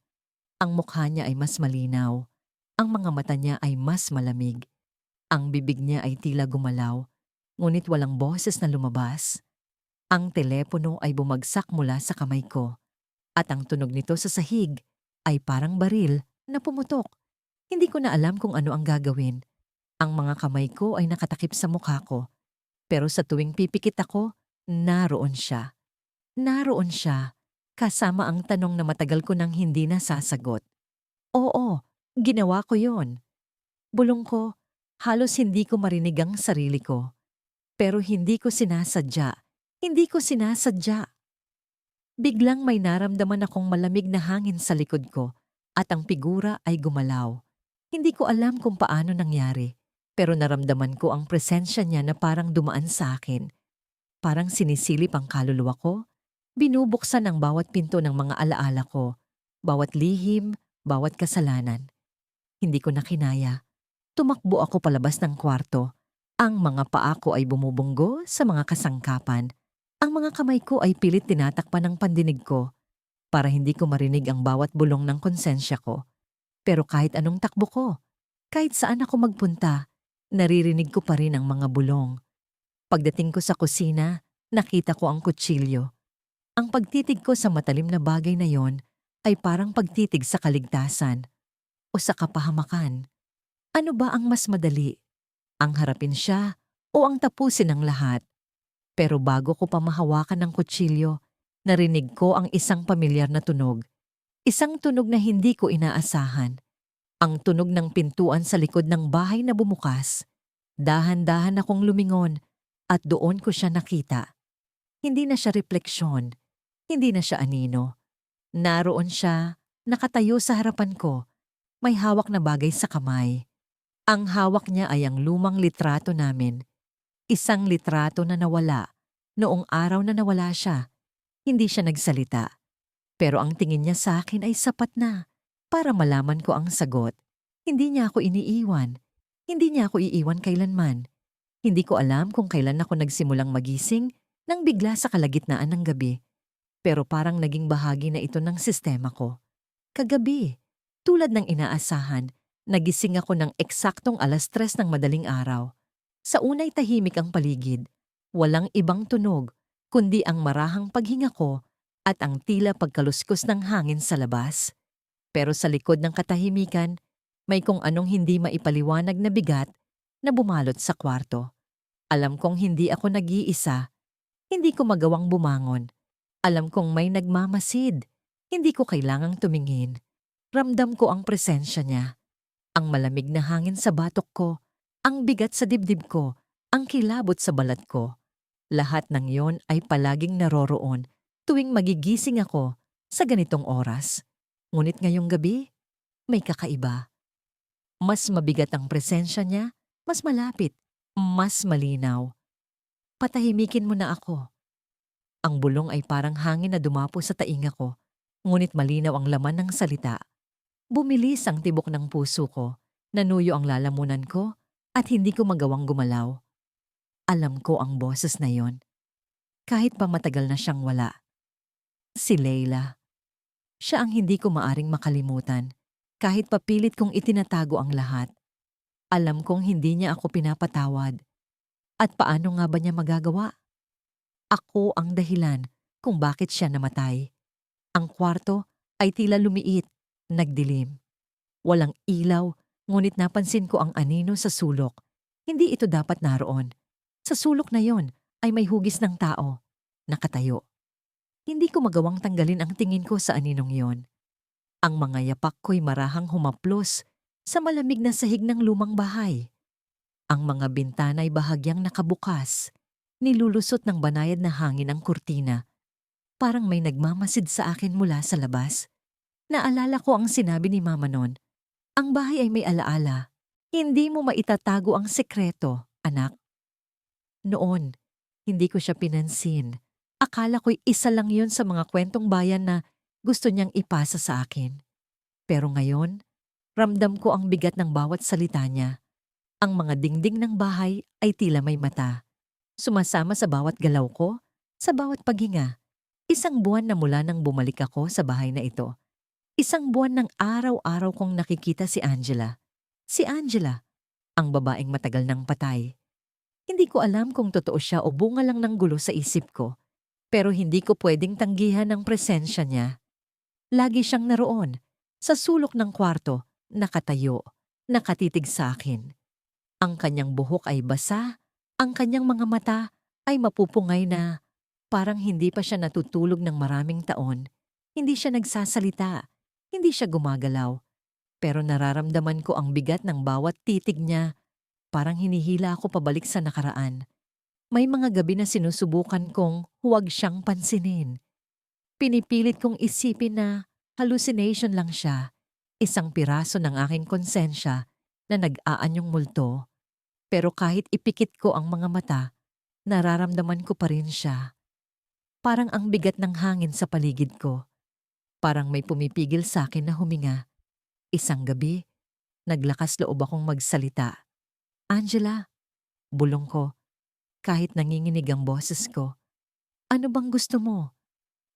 Speaker 1: Ang mukha niya ay mas malinaw. Ang mga mata niya ay mas malamig. Ang bibig niya ay tila gumalaw, ngunit walang boses na lumabas. Ang telepono ay bumagsak mula sa kamay ko, at ang tunog nito sa sahig ay parang baril na pumutok. Hindi ko na alam kung ano ang gagawin. Ang mga kamay ko ay nakatakip sa mukha ko, pero sa tuwing pipikit ako, naroon siya. Naroon siya, kasama ang tanong na matagal ko nang hindi nasasagot. Oo, ginawa ko yon. Bulong ko, halos hindi ko marinig ang sarili ko. Pero hindi ko sinasadya. Hindi ko sinasadya. Biglang may naramdaman akong malamig na hangin sa likod ko at ang figura ay gumalaw. Hindi ko alam kung paano nangyari, pero naramdaman ko ang presensya niya na parang dumaan sa akin. Parang sinisilip ang kaluluwa ko, binubuksan ang bawat pinto ng mga alaala ko, bawat lihim, bawat kasalanan. Hindi ko na kinaya. Tumakbo ako palabas ng kwarto. Ang mga paa ko ay bumubunggo sa mga kasangkapan. Ang mga kamay ko ay pilit tinatakpan ng pandinig ko para hindi ko marinig ang bawat bulong ng konsensya ko. Pero kahit anong takbo ko, kahit saan ako magpunta, naririnig ko pa rin ang mga bulong. Pagdating ko sa kusina, nakita ko ang kutsilyo. Ang pagtitig ko sa matalim na bagay na yon ay parang pagtitig sa kaligtasan o sa kapahamakan. Ano ba ang mas madali? Ang harapin siya o ang tapusin ang lahat? Pero bago ko pa mahawakan ng kutsilyo, narinig ko ang isang pamilyar na tunog. Isang tunog na hindi ko inaasahan. Ang tunog ng pintuan sa likod ng bahay na bumukas. Dahan-dahan akong lumingon at doon ko siya nakita. Hindi na siya refleksyon. Hindi na siya anino. Naroon siya, nakatayo sa harapan ko. May hawak na bagay sa kamay. Ang hawak niya ay ang lumang litrato namin. Isang litrato na nawala. Noong araw na nawala siya, hindi siya nagsalita. Pero ang tingin niya sa akin ay sapat na para malaman ko ang sagot. Hindi niya ako iniiwan. Hindi niya ako iiwan kailanman. Hindi ko alam kung kailan ako nagsimulang magising nang bigla sa kalagitnaan ng gabi. Pero parang naging bahagi na ito ng sistema ko. Kagabi, tulad ng inaasahan, nagising ako ng eksaktong 3:00 ng madaling araw. Sa unay tahimik ang paligid. Walang ibang tunog, kundi ang marahang paghinga ko at ang tila pagkaluskos ng hangin sa labas. Pero sa likod ng katahimikan, may kung anong hindi maipaliwanag na bigat na bumalot sa kwarto. Alam kong hindi ako nag-iisa, hindi ko magawang bumangon. Alam kong may nagmamasid, hindi ko kailangang tumingin. Ramdam ko ang presensya niya, ang malamig na hangin sa batok ko, ang bigat sa dibdib ko, ang kilabot sa balat ko. Lahat ng yon ay palaging naroroon tuwing magigising ako sa ganitong oras. Ngunit ngayong gabi, may kakaiba. Mas mabigat ang presensya niya, mas malapit, mas malinaw. Patahimikin mo na ako. Ang bulong ay parang hangin na dumapo sa tainga ko, ngunit malinaw ang laman ng salita. Bumilis ang tibok ng puso ko, nanuyo ang lalamunan ko, at hindi ko magawang gumalaw. Alam ko ang boses na yon, kahit pa matagal na siyang wala. Si Leila. Siya ang hindi ko maaring makalimutan, kahit papilit kong itinatago ang lahat. Alam kong hindi niya ako pinapatawad. At paano nga ba niya magagawa? Ako ang dahilan kung bakit siya namatay. Ang kwarto ay tila lumiit, nagdilim. Walang ilaw, ngunit napansin ko ang anino sa sulok. Hindi ito dapat naroon. Sa sulok na yon ay may hugis ng tao, nakatayo. Hindi ko magawang tanggalin ang tingin ko sa aninong yon. Ang mga yapak ko'y marahang humaplos sa malamig na sahig ng lumang bahay. Ang mga bintana'y bahagyang nakabukas. Nilulusot ng banayad na hangin ang kurtina. Parang may nagmamasid sa akin mula sa labas. Naalala ko ang sinabi ni Mama noon. Ang bahay ay may alaala. Hindi mo maitatago ang sekreto, anak. Noon, hindi ko siya pinansin. Akala ko'y isa lang yun sa mga kwentong bayan na gusto niyang ipasa sa akin. Pero ngayon, ramdam ko ang bigat ng bawat salita niya. Ang mga dingding ng bahay ay tila may mata. Sumasama sa bawat galaw ko, sa bawat paghinga. Isang buwan na mula nang bumalik ako sa bahay na ito. Isang buwan ng araw-araw kong nakikita si Angela. Si Angela, ang babaeng matagal nang patay. Hindi ko alam kung totoo siya o bunga lang ng gulo sa isip ko. Pero hindi ko pwedeng tanggihan ang presensya niya. Lagi siyang naroon, sa sulok ng kwarto, nakatayo, nakatitig sa akin. Ang kanyang buhok ay basa, ang kanyang mga mata ay mapupungay na parang hindi pa siya natutulog ng maraming taon. Hindi siya nagsasalita, hindi siya gumagalaw. Pero nararamdaman ko ang bigat ng bawat titig niya, parang hinihila ako pabalik sa nakaraan. May mga gabi na sinusubukan kong huwag siyang pansinin. Pinipilit kong isipin na hallucination lang siya, isang piraso ng aking konsensya na nag-aanyong multo. Pero kahit ipikit ko ang mga mata, nararamdaman ko pa rin siya. Parang ang bigat ng hangin sa paligid ko. Parang may pumipigil sa akin na huminga. Isang gabi, naglakas loob akong magsalita. Angela, bulong ko. Kahit nanginginig ang boses ko. Ano bang gusto mo?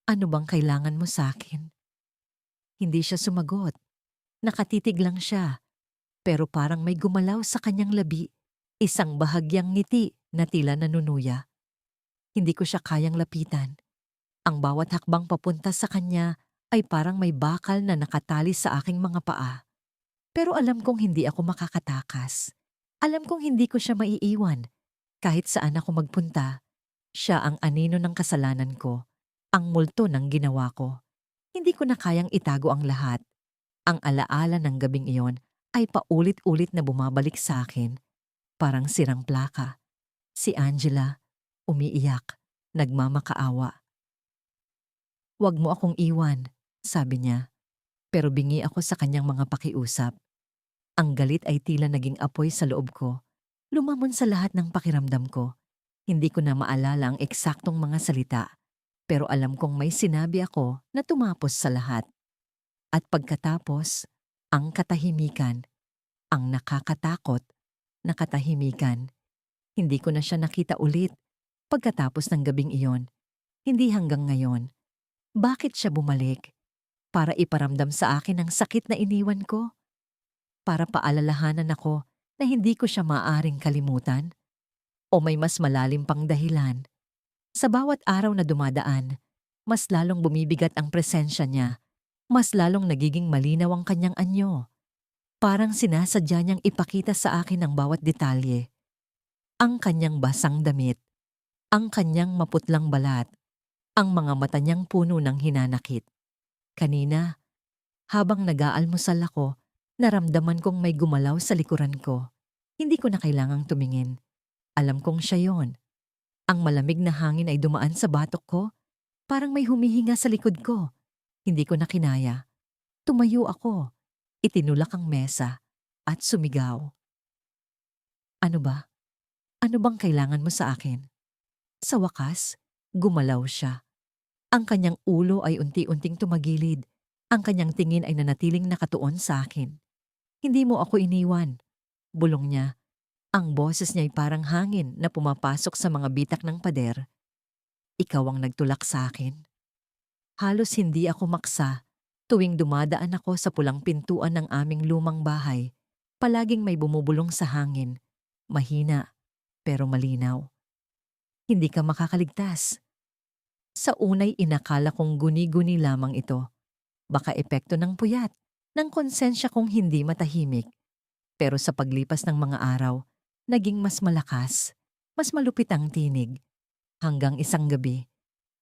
Speaker 1: Ano bang kailangan mo sa akin? Hindi siya sumagot. Nakatitig lang siya. Pero parang may gumalaw sa kanyang labi. Isang bahagyang ngiti na tila nanunuya. Hindi ko siya kayang lapitan. Ang bawat hakbang papunta sa kanya ay parang may bakal na nakatali sa aking mga paa. Pero alam kong hindi ako makakatakas. Alam kong hindi ko siya maiiwan. Kahit saan ako magpunta, siya ang anino ng kasalanan ko, ang multo ng ginawa ko. Hindi ko na kayang itago ang lahat. Ang alaala ng gabing iyon ay paulit-ulit na bumabalik sa akin, parang sirang plaka. Si Angela, umiiyak, nagmamakaawa. "Huwag mo akong iwan," sabi niya, pero bingi ako sa kanyang mga pakiusap. Ang galit ay tila naging apoy sa loob ko. Lumamon sa lahat ng pakiramdam ko. Hindi ko na maalala ang eksaktong mga salita, pero alam kong may sinabi ako na tumapos sa lahat. At pagkatapos, ang katahimikan, ang nakakatakot na katahimikan. Hindi ko na siya nakita ulit pagkatapos ng gabing iyon. Hindi hanggang ngayon. Bakit siya bumalik? Para iparamdam sa akin ang sakit na iniwan ko? Para paalalahanan ako na hindi ko siya maaaring kalimutan? O may mas malalim pang dahilan? Sa bawat araw na dumadaan, mas lalong bumibigat ang presensya niya. mas lalong nagiging malinaw ang kanyang anyo. Parang sinasadya niyang ipakita sa akin ang bawat detalye. Ang kanyang basang damit, ang kanyang maputlang balat, ang mga mata niyang puno ng hinanakit. Kanina, habang nag-aalmusal ako, naramdaman kong may gumalaw sa likuran ko. Hindi ko na kailangang tumingin. Alam kong siya yon. Ang malamig na hangin ay dumaan sa batok ko, parang may humihinga sa likod ko. Hindi ko na kinaya. Tumayo ako, itinulak ang mesa, at sumigaw. Ano ba? Ano bang kailangan mo sa akin? Sa wakas, gumalaw siya. Ang kanyang ulo ay unti-unting tumagilid. Ang kanyang tingin ay nanatiling nakatuon sa akin. Hindi mo ako iniwan. Bulong niya. Ang boses niya ay parang hangin na pumapasok sa mga bitak ng pader. Ikaw ang nagtulak sa akin. Halos hindi ako maksa tuwing dumadaan ako sa pulang pintuan ng aming lumang bahay. Palaging may bumubulong sa hangin. Mahina, pero malinaw. Hindi ka makakaligtas. Sa unay inakala kong guni-guni lamang ito. Baka epekto ng puyat, ng konsensya kong hindi matahimik. Pero sa paglipas ng mga araw, naging mas malakas, mas malupit ang tinig. Hanggang isang gabi,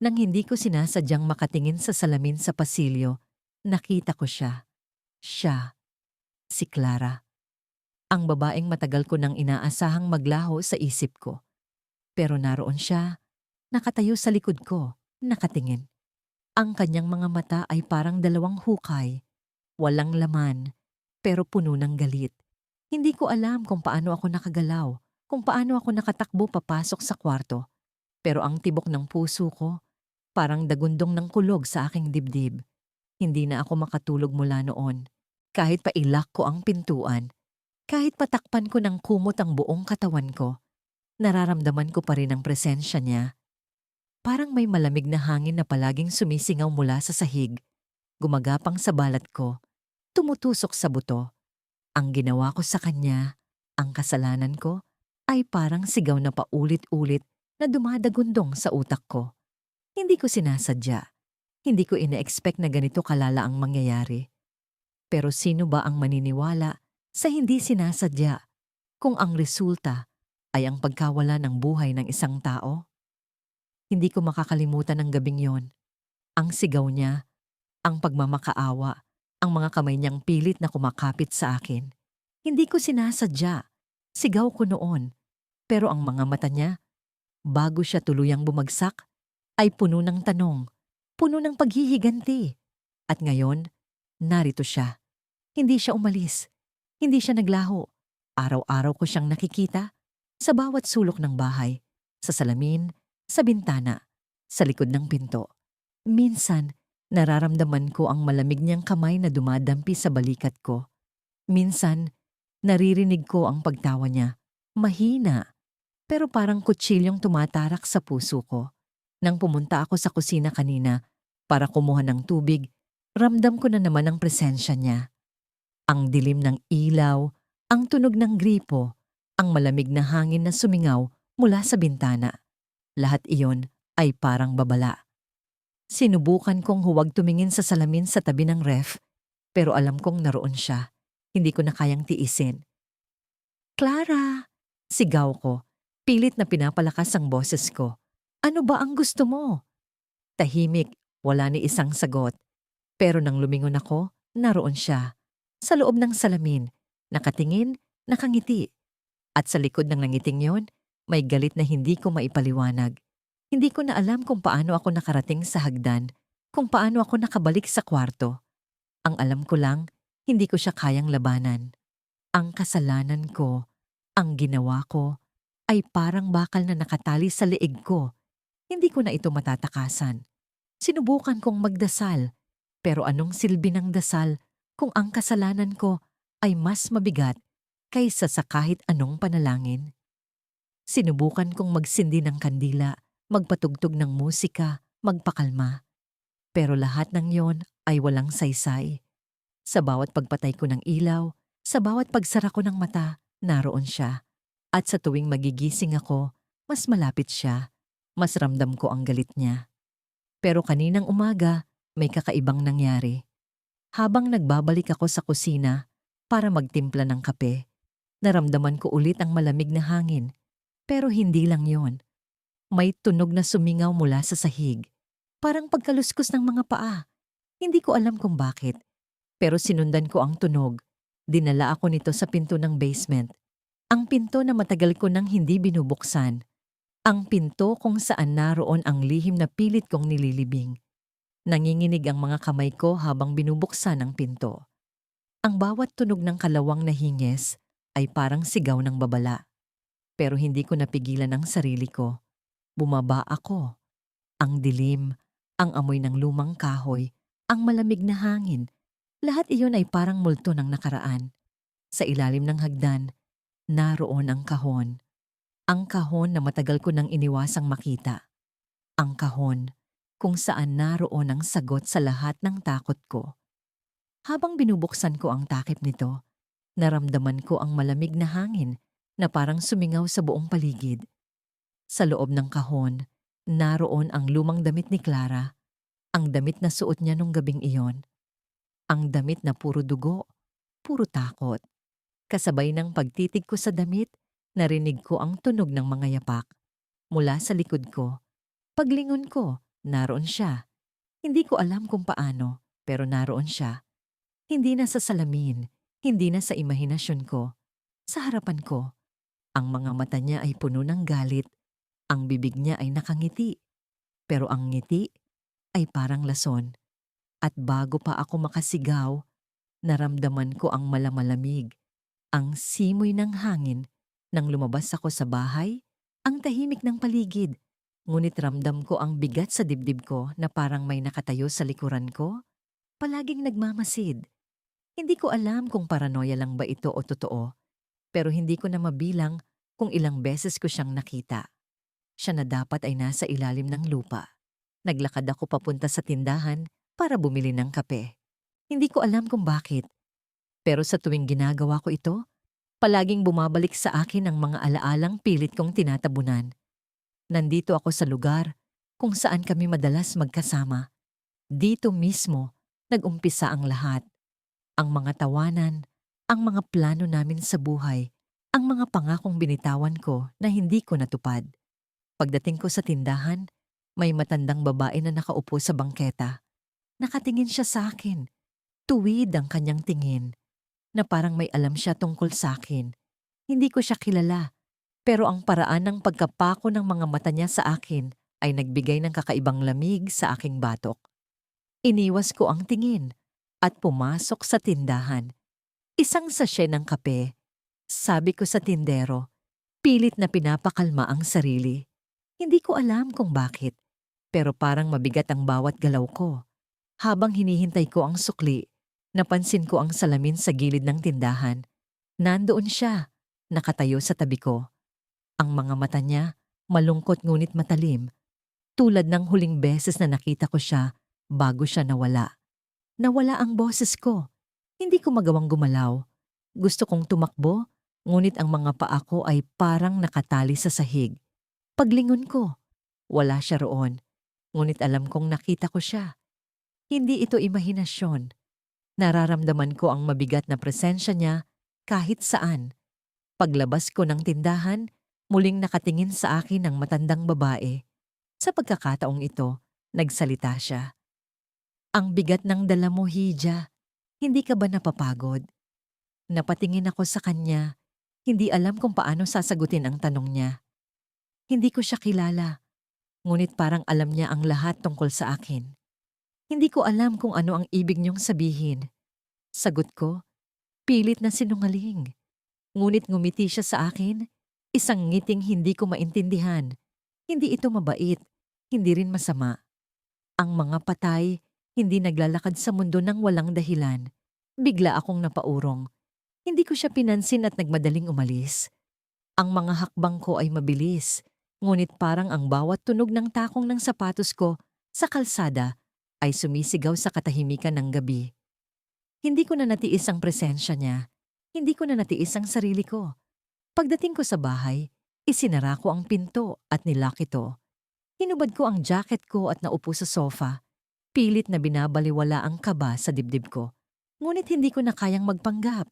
Speaker 1: nang hindi ko sinasadyang makatingin sa salamin sa pasilyo, nakita ko siya. Siya, si Clara. Ang babaeng matagal ko nang inaasahang maglaho sa isip ko. Pero naroon siya, nakatayo sa likod ko, nakatingin. Ang kanyang mga mata ay parang dalawang hukay, walang laman, pero puno ng galit. Hindi ko alam kung paano ako nakagalaw, kung paano ako nakatakbo papasok sa kwarto. Pero ang tibok ng puso ko, parang dagundong ng kulog sa aking dibdib. Hindi na ako makatulog mula noon. Kahit pailak ko ang pintuan, kahit patakpan ko ng kumot ang buong katawan ko, nararamdaman ko pa rin ang presensya niya. Parang may malamig na hangin na palaging sumisingaw mula sa sahig, gumagapang sa balat ko, tumutusok sa buto. Ang ginawa ko sa kanya, ang kasalanan ko, ay parang sigaw na paulit-ulit na dumadagundong sa utak ko. Hindi ko sinasadya. Hindi ko ina-expect na ganito kalala ang mangyayari. Pero sino ba ang maniniwala sa hindi sinasadya kung ang resulta ay ang pagkawala ng buhay ng isang tao? Hindi ko makakalimutan ang gabing yon. Ang sigaw niya, ang pagmamakaawa, ang mga kamay niyang pilit na kumakapit sa akin. Hindi ko sinasadya. Sigaw ko noon. Pero ang mga mata niya, bago siya tuluyang bumagsak, ay puno ng tanong, puno ng paghihiganti. At ngayon, narito siya. Hindi siya umalis. Hindi siya naglaho. Araw-araw ko siyang nakikita sa bawat sulok ng bahay, sa salamin, sa bintana, sa likod ng pinto. Minsan, nararamdaman ko ang malamig niyang kamay na dumadampi sa balikat ko. Minsan, naririnig ko ang pagtawa niya. Mahina, pero parang kutsilyong tumatarak sa puso ko. Nang pumunta ako sa kusina kanina para kumuha ng tubig, ramdam ko na naman ang presensya niya. Ang dilim ng ilaw, ang tunog ng gripo, ang malamig na hangin na sumingaw mula sa bintana. Lahat iyon ay parang babala. Sinubukan kong huwag tumingin sa salamin sa tabi ng ref, pero alam kong naroon siya. Hindi ko na kayang tiisin. Clara! Sigaw ko. Pilit na pinapalakas ang boses ko. Ano ba ang gusto mo? Tahimik, wala ni isang sagot. Pero nang lumingon ako, naroon siya. Sa loob ng salamin, nakatingin, nakangiti. At sa likod ng nangiting yon, may galit na hindi ko maipaliwanag. Hindi ko na alam kung paano ako nakarating sa hagdan, kung paano ako nakabalik sa kwarto. Ang alam ko lang, hindi ko siya kayang labanan. Ang kasalanan ko, ang ginawa ko, ay parang bakal na nakatali sa leeg ko. Hindi ko na ito matatakasan. Sinubukan kong magdasal, pero anong silbi ng dasal kung ang kasalanan ko ay mas mabigat kaysa sa kahit anong panalangin? Sinubukan kong magsindi ng kandila, magpatugtog ng musika, magpakalma. Pero lahat ng yon ay walang saysay. Sa bawat pagpatay ko ng ilaw, sa bawat pagsara ko ng mata, naroon siya. At sa tuwing magigising ako, mas malapit siya. Mas ramdam ko ang galit niya. Pero kaninang umaga, may kakaibang nangyari. Habang nagbabalik ako sa kusina para magtimpla ng kape, naramdaman ko ulit ang malamig na hangin. Pero hindi lang yon. May tunog na sumingaw mula sa sahig. Parang pagkaluskos ng mga paa. Hindi ko alam kung bakit. Pero sinundan ko ang tunog. Dinala ako nito sa pinto ng basement. Ang pinto na matagal ko nang hindi binubuksan. Ang pinto kung saan naroon ang lihim na pilit kong nililibing. Nanginginig ang mga kamay ko habang binubuksan ang pinto. Ang bawat tunog ng kalawang na hingis ay parang sigaw ng babala. Pero hindi ko napigilan ang sarili ko. Bumaba ako. Ang dilim, ang amoy ng lumang kahoy, ang malamig na hangin. Lahat iyon ay parang multo ng nakaraan. Sa ilalim ng hagdan, naroon ang kahon. Ang kahon na matagal ko nang iniwasang makita. Ang kahon kung saan naroon ang sagot sa lahat ng takot ko. Habang binubuksan ko ang takip nito, naramdaman ko ang malamig na hangin na parang sumingaw sa buong paligid. Sa loob ng kahon, naroon ang lumang damit ni Clara, ang damit na suot niya nung gabing iyon. Ang damit na puro dugo, puro takot. Kasabay ng pagtitig ko sa damit, narinig ko ang tunog ng mga yapak. Mula sa likod ko, paglingon ko, naroon siya. Hindi ko alam kung paano, pero naroon siya. Hindi na sa salamin, hindi na sa imahinasyon ko. Sa harapan ko, ang mga mata niya ay puno ng galit. Ang bibig niya ay nakangiti. Pero ang ngiti ay parang lason. At bago pa ako makasigaw, naramdaman ko ang malamalamig, ang simoy ng hangin. Nang lumabas ako sa bahay, ang tahimik ng paligid. Ngunit ramdam ko ang bigat sa dibdib ko na parang may nakatayo sa likuran ko. Palaging nagmamasid. Hindi ko alam kung paranoia lang ba ito o totoo, pero hindi ko na mabilang kung ilang beses ko siyang nakita. Siya na dapat ay nasa ilalim ng lupa. Naglakad ako papunta sa tindahan para bumili ng kape. Hindi ko alam kung bakit, pero sa tuwing ginagawa ko ito, palaging bumabalik sa akin ang mga alaalang pilit kong tinatabunan. Nandito ako sa lugar kung saan kami madalas magkasama. Dito mismo, nag-umpisa ang lahat. Ang mga tawanan, ang mga plano namin sa buhay, ang mga pangakong binitawan ko na hindi ko natupad. Pagdating ko sa tindahan, may matandang babae na nakaupo sa bangketa. Nakatingin siya sa akin. Tuwid ang kanyang tingin, na parang may alam siya tungkol sa akin. Hindi ko siya kilala, pero ang paraan ng pagkapako ng mga mata niya sa akin ay nagbigay ng kakaibang lamig sa aking batok. Iniwas ko ang tingin at pumasok sa tindahan. Isang sachet ng kape. Sabi ko sa tindero, pilit na pinapakalma ang sarili. Hindi ko alam kung bakit, pero parang mabigat ang bawat galaw ko. Habang hinihintay ko ang sukli, napansin ko ang salamin sa gilid ng tindahan. Nandoon siya, nakatayo sa tabi ko. Ang mga mata niya, malungkot ngunit matalim, tulad ng huling beses na nakita ko siya bago siya nawala. Nawala ang boses ko. Hindi ko magawang gumalaw. Gusto kong tumakbo, ngunit ang mga paa ko ay parang nakatali sa sahig. Paglingon ko, wala siya roon. Ngunit alam kong nakita ko siya. Hindi ito imahinasyon. Nararamdaman ko ang mabigat na presensya niya kahit saan. Paglabas ko ng tindahan, muling nakatingin sa akin ang matandang babae. Sa pagkakataong ito, nagsalita siya. Ang bigat ng dala mo, Hija. Hindi ka ba napapagod? Napatingin ako sa kanya. Hindi alam kung paano sasagutin ang tanong niya. Hindi ko siya kilala, ngunit parang alam niya ang lahat tungkol sa akin. Hindi ko alam kung ano ang ibig niyong sabihin. Sagot ko, pilit na sinungaling. Ngunit ngumiti siya sa akin, isang ngiting hindi ko maintindihan. Hindi ito mabait, hindi rin masama. Ang mga patay, hindi naglalakad sa mundo ng walang dahilan. Bigla akong napaurong. Hindi ko siya pinansin at nagmadaling umalis. Ang mga hakbang ko ay mabilis, ngunit parang ang bawat tunog ng takong ng sapatos ko sa kalsada ay sumisigaw sa katahimikan ng gabi. Hindi ko na natiis ang presensya niya. Hindi ko na natiis ang sarili ko. Pagdating ko sa bahay, isinara ko ang pinto at nilock ito. Hinubad ko ang jacket ko at naupo sa sofa. Pilit na binabaliwala ang kaba sa dibdib ko. Ngunit hindi ko na kayang magpanggap.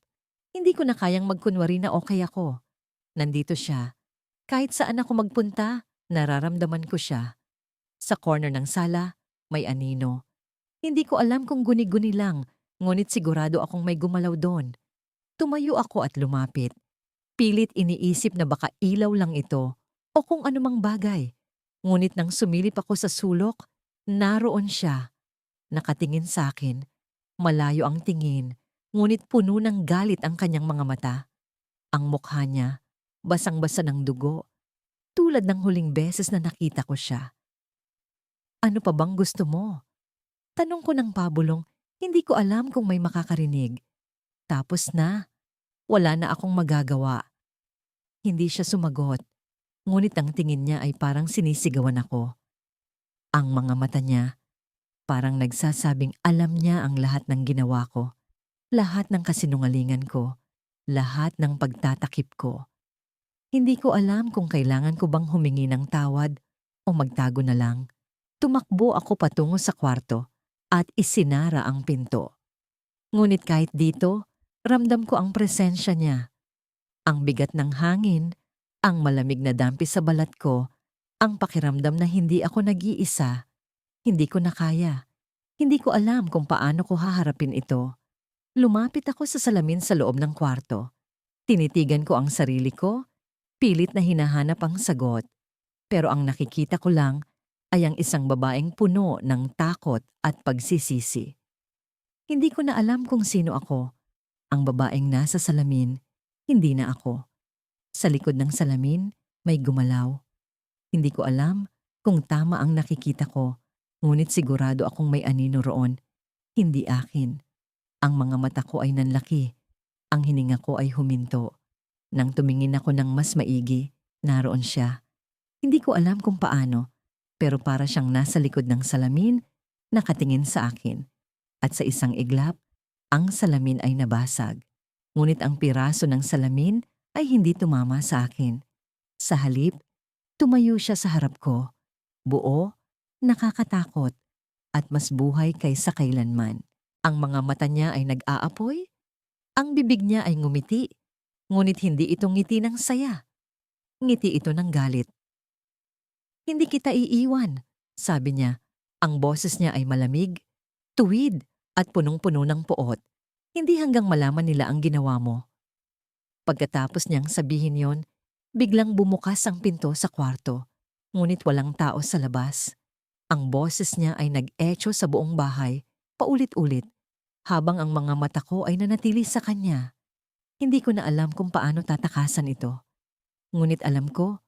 Speaker 1: Hindi ko na kayang magkunwari na okay ako. Nandito siya. Kahit saan ako magpunta, nararamdaman ko siya. Sa corner ng sala, may anino. Hindi ko alam kung guni-guni lang, ngunit sigurado akong may gumalaw doon. Tumayo ako at lumapit. Pilit iniisip na baka ilaw lang ito o kung anumang bagay. Ngunit nang sumilip ako sa sulok, naroon siya. Nakatingin sa akin. Malayo ang tingin, ngunit puno ng galit ang kanyang mga mata. Ang mukha niya, basang-basa ng dugo, tulad ng huling beses na nakita ko siya. Ano pa bang gusto mo? Tanong ko ng pabulong, hindi ko alam kung may makakarinig. Tapos na, wala na akong magagawa. Hindi siya sumagot, ngunit ang tingin niya ay parang sinisigawan ako. Ang mga mata niya, parang nagsasabing alam niya ang lahat ng ginawa ko, lahat ng kasinungalingan ko, lahat ng pagtatakip ko. Hindi ko alam kung kailangan ko bang humingi ng tawad o magtago na lang. Tumakbo ako patungo sa kwarto at isinara ang pinto. Ngunit kahit dito, ramdam ko ang presensya niya. Ang bigat ng hangin, ang malamig na dampi sa balat ko, ang pakiramdam na hindi ako nag-iisa. Hindi ko na kaya. Hindi ko alam kung paano ko haharapin ito. Lumapit ako sa salamin sa loob ng kwarto. Tinitigan ko ang sarili ko, pilit na hinahanap ang sagot. Pero ang nakikita ko lang ay ang isang babaeng puno ng takot at pagsisisi. Hindi ko na alam kung sino ako. Ang babaeng nasa salamin, hindi na ako. Sa likod ng salamin, may gumalaw. Hindi ko alam kung tama ang nakikita ko, ngunit sigurado akong may anino roon. Hindi akin. Ang mga mata ko ay nanlaki. Ang hininga ko ay huminto. Nang tumingin ako ng mas maigi, naroon siya. Hindi ko alam kung paano, pero para siyang nasa likod ng salamin, nakatingin sa akin. At sa isang iglap, ang salamin ay nabasag. Ngunit ang piraso ng salamin ay hindi tumama sa akin. Sa halip, tumayo siya sa harap ko. Buo, nakakatakot, at mas buhay kaysa kailanman. Ang mga mata niya ay nag-aapoy. Ang bibig niya ay ngumiti. Ngunit hindi ito ngiti ng saya. Ngiti ito ng galit. Hindi kita iiwan, sabi niya. Ang boses niya ay malamig, tuwid, at punong-puno ng poot. Hindi hanggang malaman nila ang ginawa mo. Pagkatapos niyang sabihin yon, biglang bumukas ang pinto sa kwarto. Ngunit walang tao sa labas. Ang boses niya ay nag-echo sa buong bahay, paulit-ulit, habang ang mga mata ko ay nanatili sa kanya. Hindi ko na alam kung paano tatakasan ito. Ngunit alam ko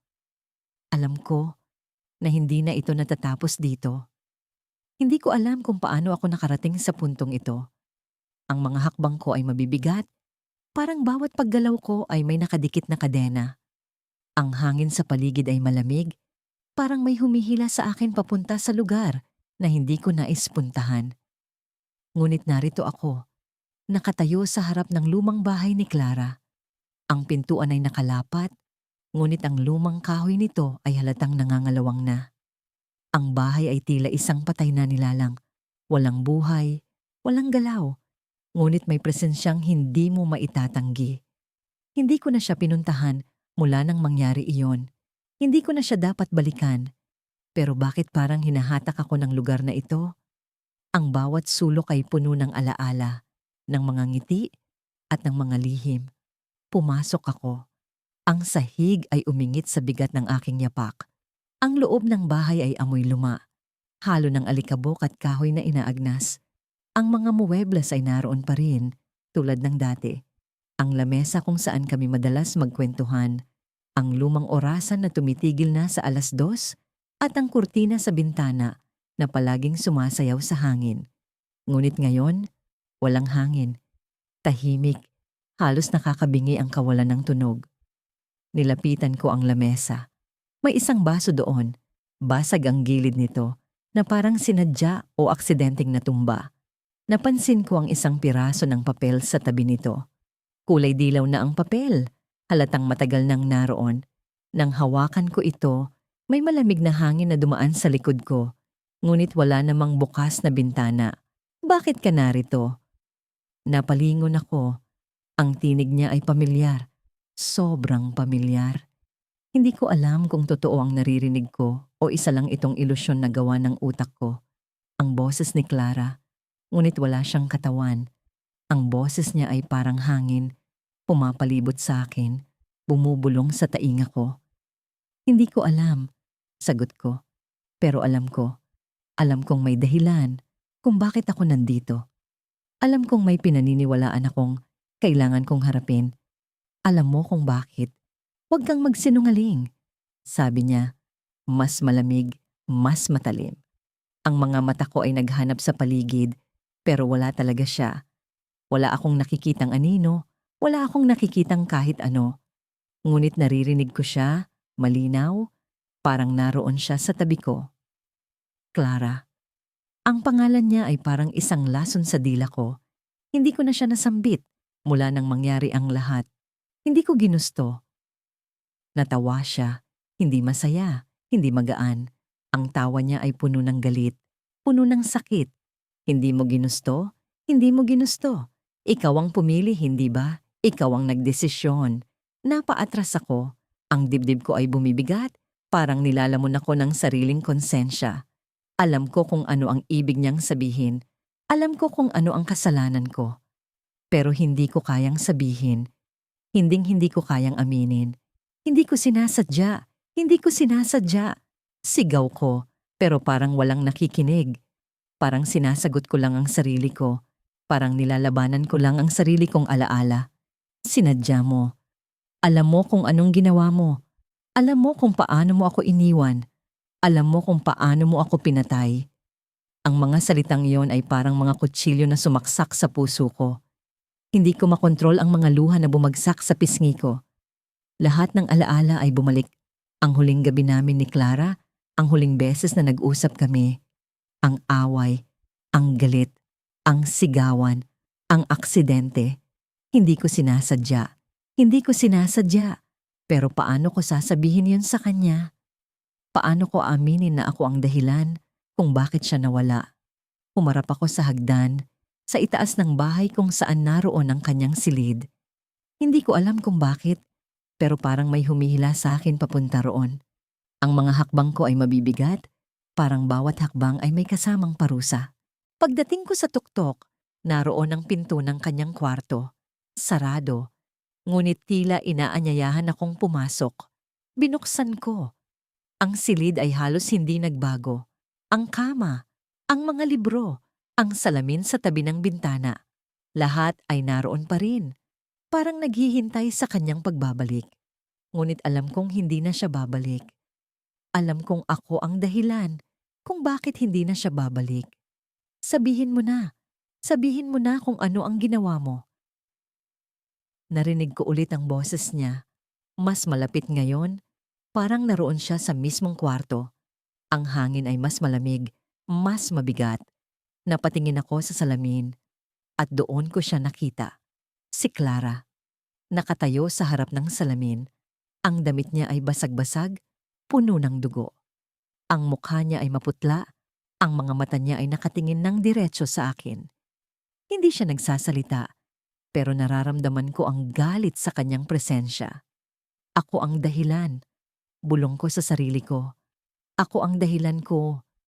Speaker 1: na hindi na ito natatapos dito. Hindi ko alam kung paano ako nakarating sa puntong ito. Ang mga hakbang ko ay mabibigat, parang bawat paggalaw ko ay may nakadikit na kadena. Ang hangin sa paligid ay malamig, parang may humihila sa akin papunta sa lugar na hindi ko nais puntahan. Ngunit narito ako, nakatayo sa harap ng lumang bahay ni Clara. Ang pintuan ay nakalapat, ngunit ang lumang kahoy nito ay halatang nangangalawang na. Ang bahay ay tila isang patay na nilalang. Walang buhay, walang galaw, ngunit may presensyang hindi mo maitatanggi. Hindi ko na siya pinuntahan mula nang mangyari iyon. Hindi ko na siya dapat balikan. Pero bakit parang hinahatak ako ng lugar na ito? Ang bawat sulok ay puno ng alaala, ng mga ngiti at ng mga lihim. Pumasok ako. Ang sahig ay umingit sa bigat ng aking yapak. Ang loob ng bahay ay amoy luma. Halo ng alikabok at kahoy na inaagnas. Ang mga muwebles ay naroon pa rin, tulad ng dati. Ang lamesa kung saan kami madalas magkwentuhan. Ang lumang orasan na tumitigil na sa 2:00 at ang kurtina sa bintana na palaging sumasayaw sa hangin. Ngunit ngayon, walang hangin. Tahimik, halos nakakabingi ang kawalan ng tunog. Nilapitan ko ang lamesa. May isang baso doon. Basag ang gilid nito na parang sinadya o aksidenteng natumba. Napansin ko ang isang piraso ng papel sa tabi nito. Kulay dilaw na ang papel. Halatang matagal nang naroon. Nang hawakan ko ito, may malamig na hangin na dumaan sa likod ko. Ngunit wala namang bukas na bintana. Bakit ka narito? Napalingon ako. Ang tinig niya ay pamilyar. Sobrang pamilyar. Hindi ko alam kung totoo ang naririnig ko o isa lang itong ilusyon na gawa ng utak ko. Ang boses ni Clara, ngunit wala siyang katawan. Ang boses niya ay parang hangin, pumapalibot sa akin, bumubulong sa tainga ko. Hindi ko alam, sagot ko. Pero alam kong may dahilan kung bakit ako nandito. Alam kong may pinaniniwalaan akong kailangan kong harapin. Alam mo kung bakit. Huwag kang magsinungaling. Sabi niya, mas malamig, mas matalim. Ang mga mata ko ay naghanap sa paligid, pero wala talaga siya. Wala akong nakikitang anino, wala akong nakikitang kahit ano. Ngunit naririnig ko siya, malinaw, parang naroon siya sa tabi ko. Clara. Ang pangalan niya ay parang isang lason sa dila ko. Hindi ko na siya nasambit mula nang mangyari ang lahat. Hindi ko ginusto. Natawa siya, hindi masaya, hindi magaan. Ang tawa niya ay puno ng galit, puno ng sakit. Hindi mo ginusto? Hindi mo ginusto. Ikaw ang pumili, hindi ba? Ikaw ang nagdesisyon. Napaatras ako. Ang dibdib ko ay bumibigat, parang nilalamon ako ng sariling konsensya. Alam ko kung ano ang ibig niyang sabihin. Alam ko kung ano ang kasalanan ko. Pero hindi ko kayang sabihin. Hindi ko kayang aminin. Hindi ko sinasadya. Hindi ko sinasadya. Sigaw ko, pero parang walang nakikinig. Parang sinasagot ko lang ang sarili ko. Parang nilalabanan ko lang ang sarili kong alaala. Sinadya mo. Alam mo kung anong ginawa mo. Alam mo kung paano mo ako iniwan. Alam mo kung paano mo ako pinatay. Ang mga salitang iyon ay parang mga kutsilyo na sumaksak sa puso ko. Hindi ko makontrol ang mga luha na bumagsak sa pisngi ko. Lahat ng alaala ay bumalik. Ang huling gabi namin ni Clara, ang huling beses na nag-usap kami. Ang away, ang galit, ang sigawan, ang aksidente. Hindi ko sinasadya. Hindi ko sinasadya. Pero paano ko sasabihin yun sa kanya? Paano ko aminin na ako ang dahilan kung bakit siya nawala? Humarap ako sa hagdan, sa itaas ng bahay kung saan naroon ang kanyang silid. Hindi ko alam kung bakit, pero parang may humihila sa akin papunta roon. Ang mga hakbang ko ay mabibigat, parang bawat hakbang ay may kasamang parusa. Pagdating ko sa tuktok, naroon ang pinto ng kanyang kwarto. Sarado, ngunit tila inaanyayahan akong pumasok. Binuksan ko. Ang silid ay halos hindi nagbago. Ang kama, ang mga libro, ang salamin sa tabi ng bintana. Lahat ay naroon pa rin. Parang naghihintay sa kanyang pagbabalik. Ngunit alam kong hindi na siya babalik. Alam kong ako ang dahilan kung bakit hindi na siya babalik. Sabihin mo na. Sabihin mo na kung ano ang ginawa mo. Narinig ko ulit ang boses niya. Mas malapit ngayon. Parang naroon siya sa mismong kwarto. Ang hangin ay mas malamig, mas mabigat. Napatingin ako sa salamin at doon ko siya nakita. Si Clara. Nakatayo sa harap ng salamin. Ang damit niya ay basag-basag, puno ng dugo. Ang mukha niya ay maputla, ang mga mata niya ay nakatingin ng diretso sa akin. Hindi siya nagsasalita, pero nararamdaman ko ang galit sa kanyang presensya. Ako ang dahilan. Bulong ko sa sarili ko. Ako ang dahilan ko